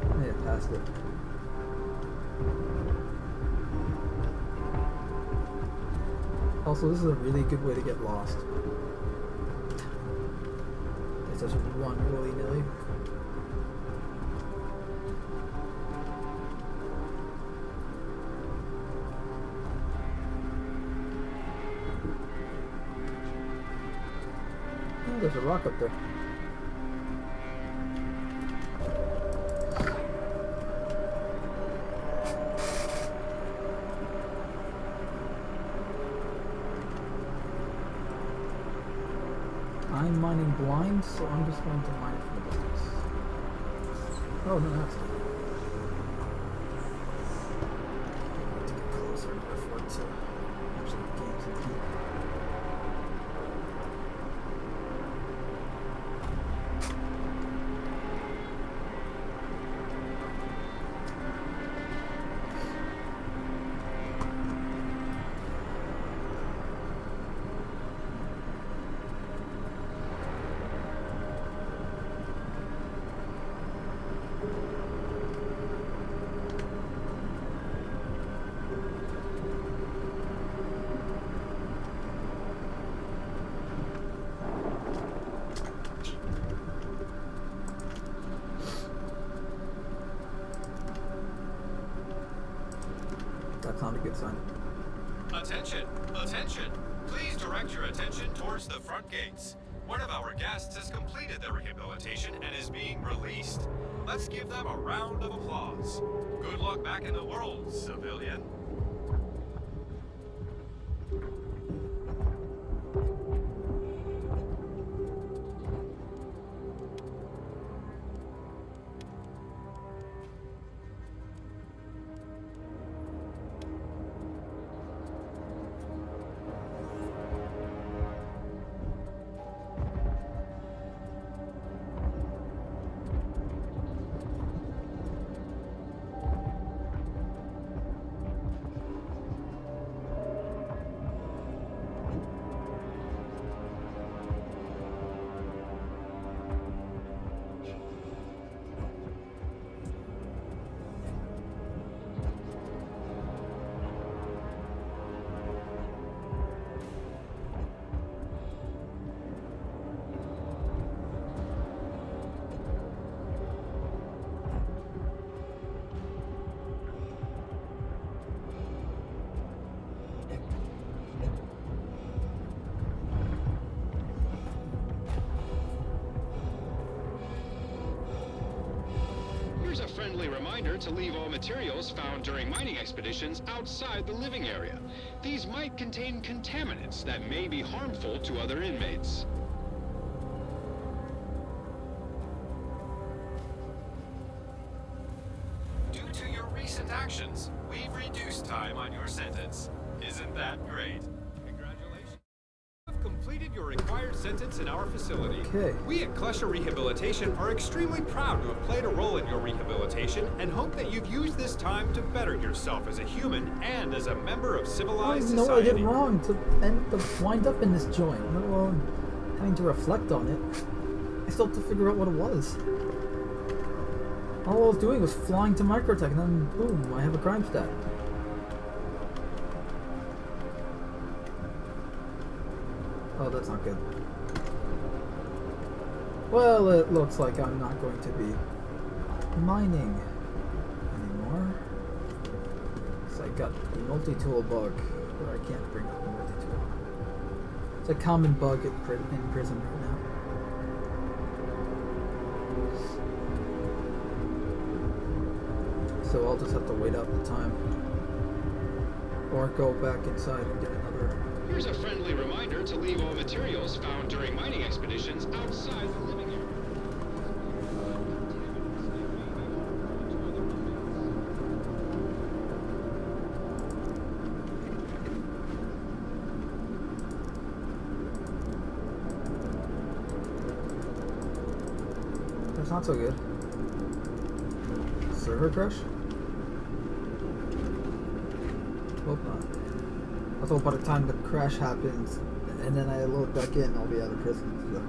I may have passed it. Also, this is a really good way to get lost. Just run willy-nilly. Oh, there's a rock up there. I'm mining blind, so I'm just going to mine from a distance. Oh, no, that's not. To get closer in order for it to actually gain some heat. That's not a good sign. Attention! Attention! Please direct your attention towards the front gates. One of our guests has completed their rehabilitation and is being released. Let's give them a round of applause. Good luck back in the world, civilian. Here's a friendly reminder to leave all materials found during mining expeditions outside the living area. These might contain contaminants that may be harmful to other inmates. Due to your recent actions, we've reduced time on your sentence. Isn't that great? Congratulations. You have completed your required sentence in our facility. Okay. We at Klesher Rehabilitation are extremely proud to have played a role in your rehabilitation and hope that you've used this time to better yourself as a human and as a member of I civilized know what I did society. wrong to wind up in this joint, let alone having to reflect on it. I still have to figure out what it was. All I was doing was flying to Microtech and then boom, I have a crime stat. Oh, that's not good. Well, it looks like I'm not going to be mining anymore. So I got the multi-tool bug, where I can't bring up the multi-tool. It's a common bug in prison right now. So I'll just have to wait out the time. Or go back inside and get another. Here's a friendly reminder to leave all materials found during mining expeditions outside the living area. That's not so good. Server crash? Hope not. I thought by the time the crash happens and then I load back in, I'll be out of prison. So.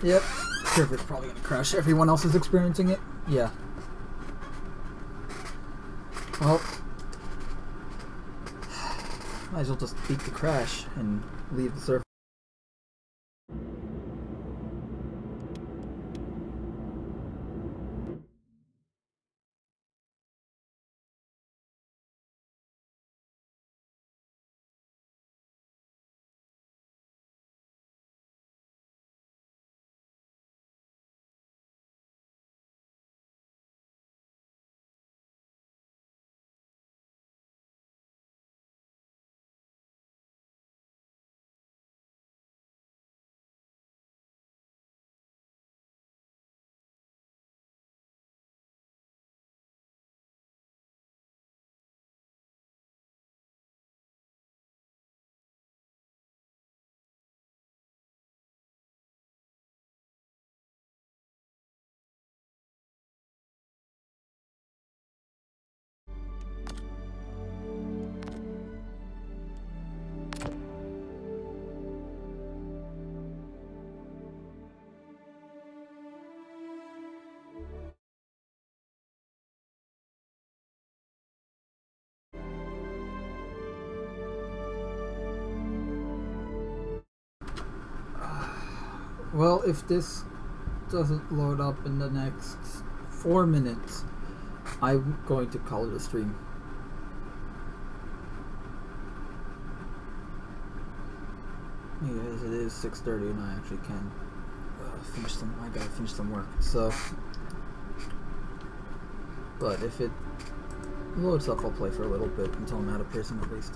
Yep. Server's probably gonna crash. Everyone else is experiencing it? Yeah. Well, might as well just beat the crash and leave the server. Well, if this doesn't load up in the next 4 minutes, I'm going to call it a stream. Because it is 6:30 and I actually can finish some. I gotta finish some work. So, but if it loads up, I'll play for a little bit until I'm out of prison at least.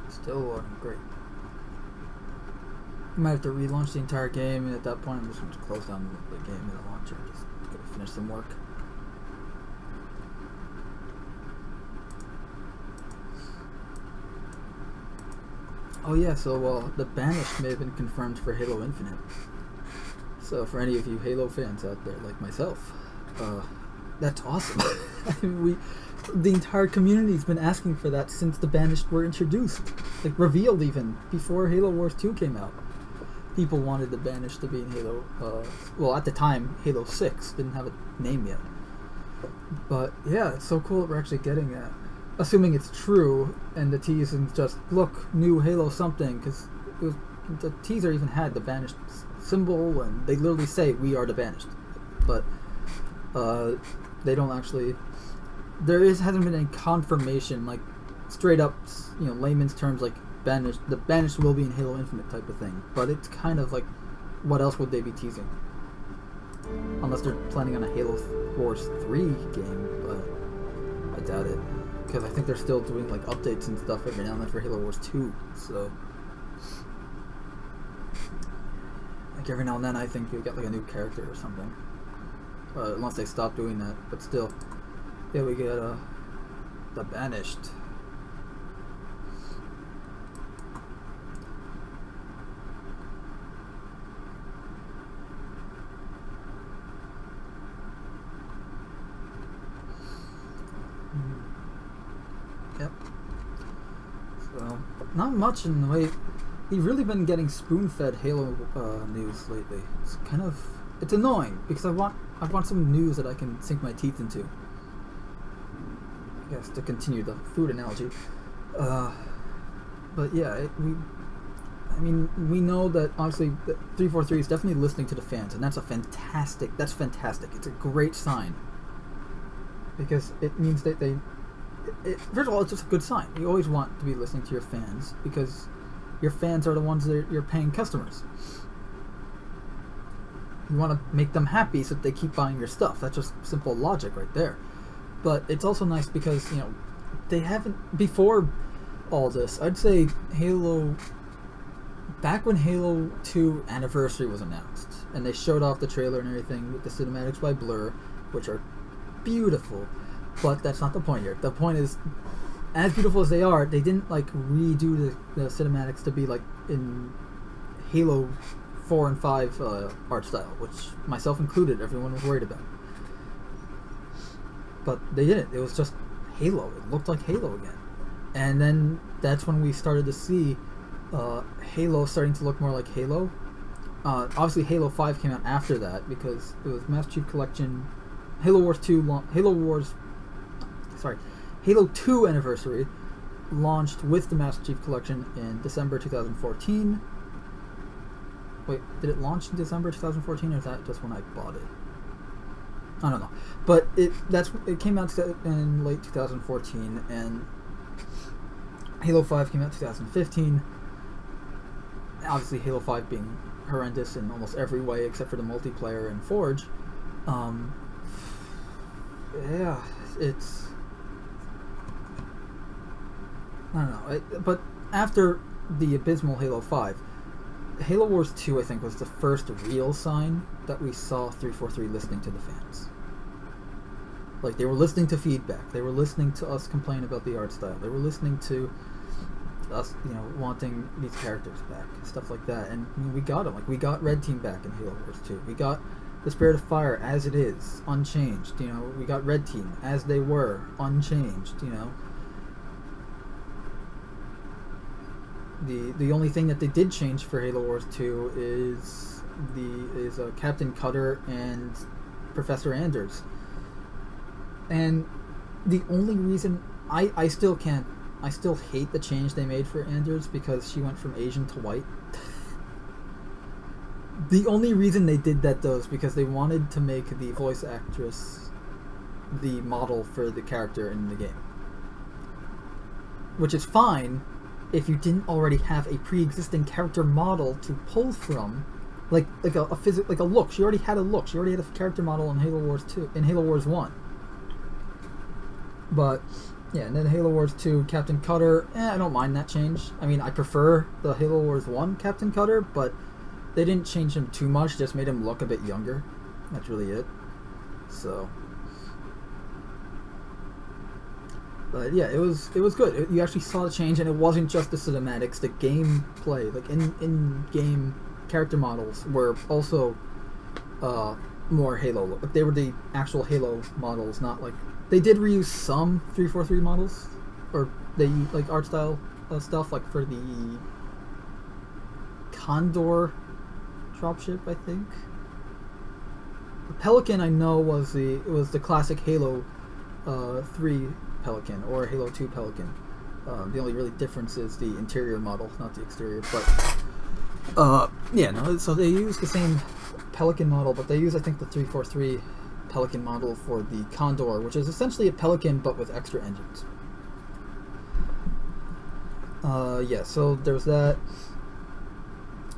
Still loading, great. You might have to relaunch the entire game, and at that point I'm just going to close down the game and the launcher. Just gotta finish some work. Oh yeah, so the Banished may have been confirmed for Halo Infinite. So for any of you Halo fans out there like myself, that's awesome. I mean, the entire community's been asking for that since the Banished were introduced, like revealed even before Halo Wars 2 came out. People wanted the Banished to be in Halo. Well, at the time, Halo 6 didn't have a name yet. But yeah, it's so cool that we're actually getting that. Assuming it's true, and the tease isn't just look new Halo something, because the teaser even had the Banished symbol, and they literally say we are the Banished. But they don't actually. Hasn't been any confirmation, like straight up, layman's terms, like Banished. The Banished will be in Halo Infinite type of thing. But it's kind of like, what else would they be teasing? Unless they're planning on a Halo Wars 3 game, but I doubt it. Because I think they're still doing like updates and stuff every now and then for Halo Wars 2. So, like every now and then, I think you'll get like a new character or something. Unless they stop doing that, but still. Yeah, we get the Banished. Yep. So, not much in the way. We've really been getting spoon-fed Halo news lately. It's kind of, it's annoying because I want some news that I can sink my teeth into. I guess to continue the food analogy, but yeah, we know that honestly, 343 is definitely listening to the fans, and that's fantastic. It's a great sign because it means that first of all, it's just a good sign. You always want to be listening to your fans because your fans are the ones that you're paying customers. You want to make them happy so that they keep buying your stuff. That's just simple logic right there. But it's also nice because, they haven't, before all this, I'd say back when Halo 2 Anniversary was announced, and they showed off the trailer and everything with the cinematics by Blur, which are beautiful, but that's not the point here. The point is, as beautiful as they are, they didn't, redo the cinematics to be, in Halo 4 and 5 art style, which, myself included, everyone was worried about. But they didn't. It was just Halo. It looked like Halo again. And then that's when we started to see Halo starting to look more like Halo. Obviously, Halo 5 came out after that because it was Master Chief Collection, Halo 2 Anniversary launched with the Master Chief Collection in December 2014. Wait, did it launch in December 2014, or is that just when I bought it? I don't know, but it came out in late 2014, and Halo 5 came out in 2015. Obviously, Halo 5 being horrendous in almost every way except for the multiplayer and Forge. Yeah, it's, I don't know. But after the abysmal Halo 5, Halo Wars 2, I think, was the first real sign that we saw 343 listening to the fans. Like, they were listening to feedback. They were listening to us complain about the art style. They were listening to us, you know, wanting these characters back, stuff like that. And I mean, we got them. Like, we got Red Team back in Halo Wars 2. We got the Spirit of Fire as it is, unchanged. You know, we got Red Team as they were, unchanged. You know, the only thing that they did change for Halo Wars 2 is Captain Cutter and Professor Anders. And the only reason I still hate the change they made for Anders, because she went from Asian to white. The only reason they did that, though, is because they wanted to make the voice actress the model for the character in the game. Which is fine if you didn't already have a pre-existing character model to pull from, like a look. She already had a look. She already had a character model in Halo Wars 2, in Halo Wars 1. But yeah, and then Halo Wars 2 Captain Cutter, I don't mind that change. I mean, I prefer the Halo Wars 1 Captain Cutter, but they didn't change him too much, just made him look a bit younger. That's really it. So, but yeah, it was good. You actually saw the change, and it wasn't just the cinematics. The gameplay, like in-game character models, were also more Halo look. Like, they were the actual Halo models, not like... They did reuse some 343 models, or they like art style stuff, like for the Condor dropship, I think. The Pelican, I know, was the classic Halo 3 Pelican or Halo 2 Pelican. The only really difference is the interior model, not the exterior. But yeah, no. So they use the same Pelican model, but they use, I think, the 343 Pelican model for the Condor, which is essentially a Pelican but with extra engines. Yeah, so there's that,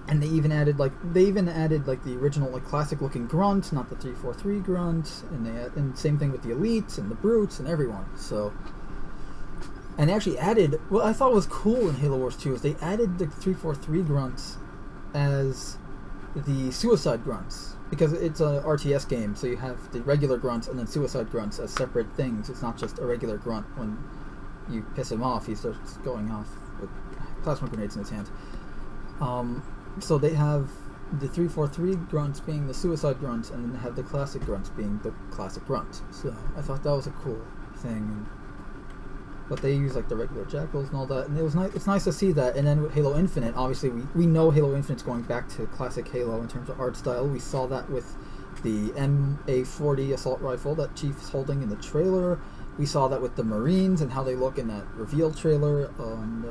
and they even added like the original, like, classic looking Grunt, not the 343 Grunt, and same thing with the Elites and the Brutes and everyone. So, and they actually added, what I thought was cool in Halo Wars 2 is they added the 343 Grunts as the Suicide Grunts, because it's a RTS game, so you have the regular Grunts and then Suicide Grunts as separate things. It's not just a regular Grunt. When you piss him off, he starts going off with plasma grenades in his hand. So they have the 343 Grunts being the Suicide Grunts, and then they have the Classic Grunts being the Classic Grunts. So I thought that was a cool thing. But they use like the regular Jackals and all that, and it was nice. It's nice to see that. And then with Halo Infinite, obviously we know Halo Infinite's going back to classic Halo in terms of art style. We saw that with the MA40 assault rifle that Chief's holding in the trailer. We saw that with the Marines and how they look in that reveal trailer in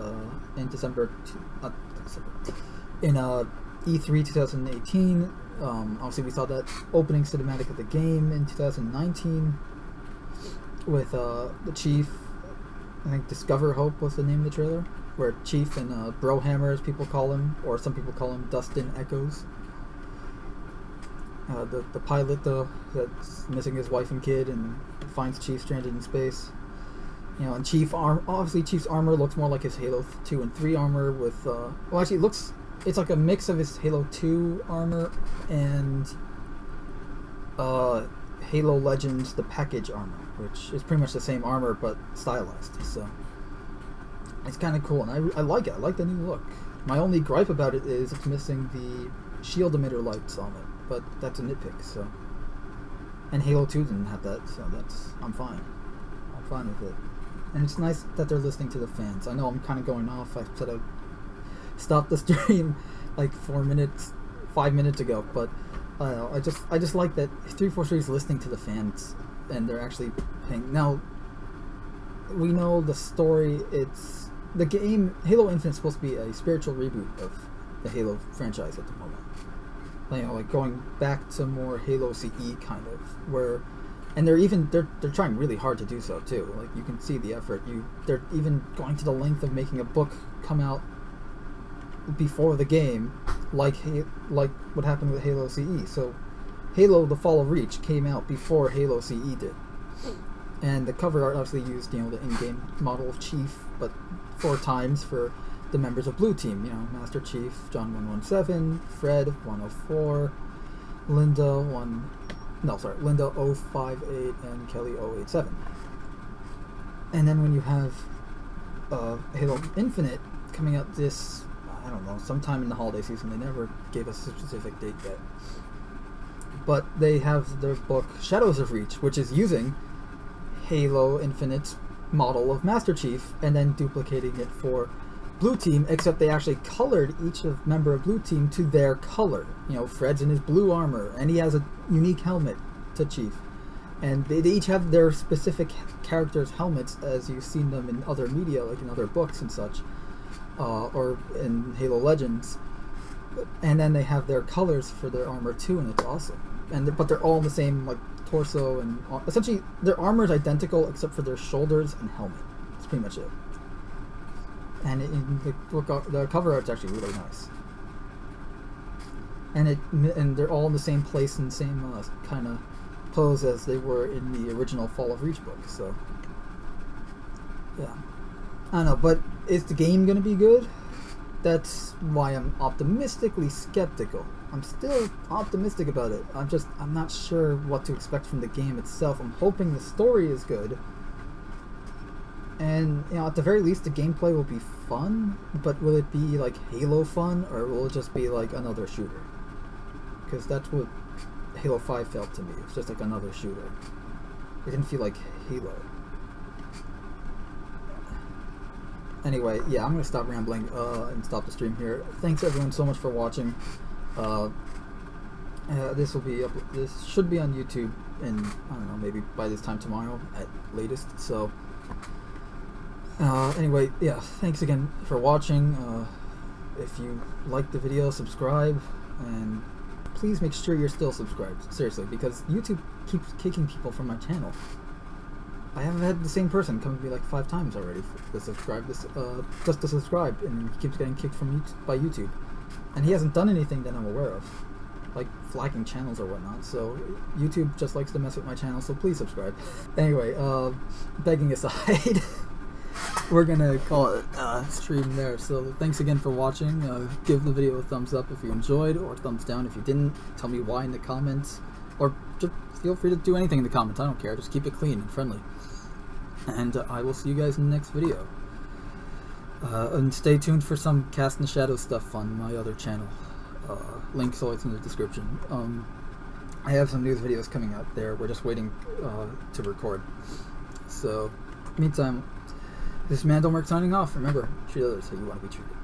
E3 2018. Obviously, we saw that opening cinematic of the game in 2019 with the Chief. I think Discover Hope was the name of the trailer, where Chief and Brohammer, as people call him, or some people call him Dustin Echoes. The pilot, though, that's missing his wife and kid and finds Chief stranded in space. You know, and obviously Chief's armor looks more like his Halo 2 and 3 armor with, well, actually it's like a mix of his Halo 2 armor and Halo Legends, the package armor, which is pretty much the same armor but stylized. So it's kind of cool, and I like it. I like the new look. My only gripe about it is it's missing the shield emitter lights on it, but that's a nitpick. So, and Halo 2 didn't have that, so I'm fine. I'm fine with it. And it's nice that they're listening to the fans. I know I'm kind of going off. I said I'd stop the stream like 5 minutes ago, but I just like that 343 is listening to the fans, and they're actually paying. Now, we know the story. It's the game. Halo Infinite is supposed to be a spiritual reboot of the Halo franchise at the moment. You know, like going back to more Halo CE kind of, where, and they're trying really hard to do so too. Like, you can see the effort. They're even going to the length of making a book come out before the game, like what happened with Halo CE. So Halo: The Fall of Reach came out before Halo CE did, and the cover art obviously used, you know, the in-game model of Chief, but 4 times for the members of Blue Team. You know, Master Chief, John 117, Fred 104, Linda no, sorry, Linda 058 and Kelly 087. And then when you have Halo Infinite coming out this, I don't know, sometime in the holiday season. They never gave us a specific date yet. But they have their book Shadows of Reach, which is using Halo Infinite's model of Master Chief and then duplicating it for Blue Team, except they actually colored each member of Blue Team to their color. You know, Fred's in his blue armor, and he has a unique helmet to Chief. And they each have their specific characters' helmets, as you've seen them in other media, like in other books and such, or in Halo Legends. And then they have their colors for their armor too, and it's awesome. But they're all in the same like torso, and essentially their armor is identical except for their shoulders and helmet. That's pretty much it. And in the book, the cover art's actually really nice. And they're all in the same place and same kind of pose as they were in the original Fall of Reach book. So yeah, I don't know. But is the game gonna be good? That's why I'm optimistically skeptical. I'm still optimistic about it. I'm not sure what to expect from the game itself. I'm hoping the story is good. And, you know, at the very least, the gameplay will be fun, but will it be like Halo fun, or will it just be like another shooter? Because that's what Halo 5 felt to me. It's just like another shooter. It didn't feel like Halo. Anyway, yeah, I'm going to stop rambling and stop the stream here. Thanks everyone so much for watching. This should be on YouTube in, I don't know, maybe by this time tomorrow at latest. So anyway, yeah, thanks again for watching. If you liked the video, subscribe, and please make sure you're still subscribed, seriously, because YouTube keeps kicking people from my channel. I have had the same person come to me like 5 times already to subscribe, just to subscribe, and he keeps getting kicked from by YouTube. And he hasn't done anything that I'm aware of, like flagging channels or whatnot, so YouTube just likes to mess with my channel, so please subscribe. Anyway, begging aside, we're gonna call it stream there. So thanks again for watching. Give the video a thumbs up if you enjoyed, or thumbs down if you didn't. Tell me why in the comments, or just feel free to do anything in the comments. I don't care, just keep it clean and friendly. And I will see you guys in the next video. And stay tuned for some Cast in the Shadows stuff on my other channel. Link's always in the description. I have some news videos coming out there. We're just waiting to record. So, meantime, this is Mando Merc signing off. Remember, treat others how you want to be treated.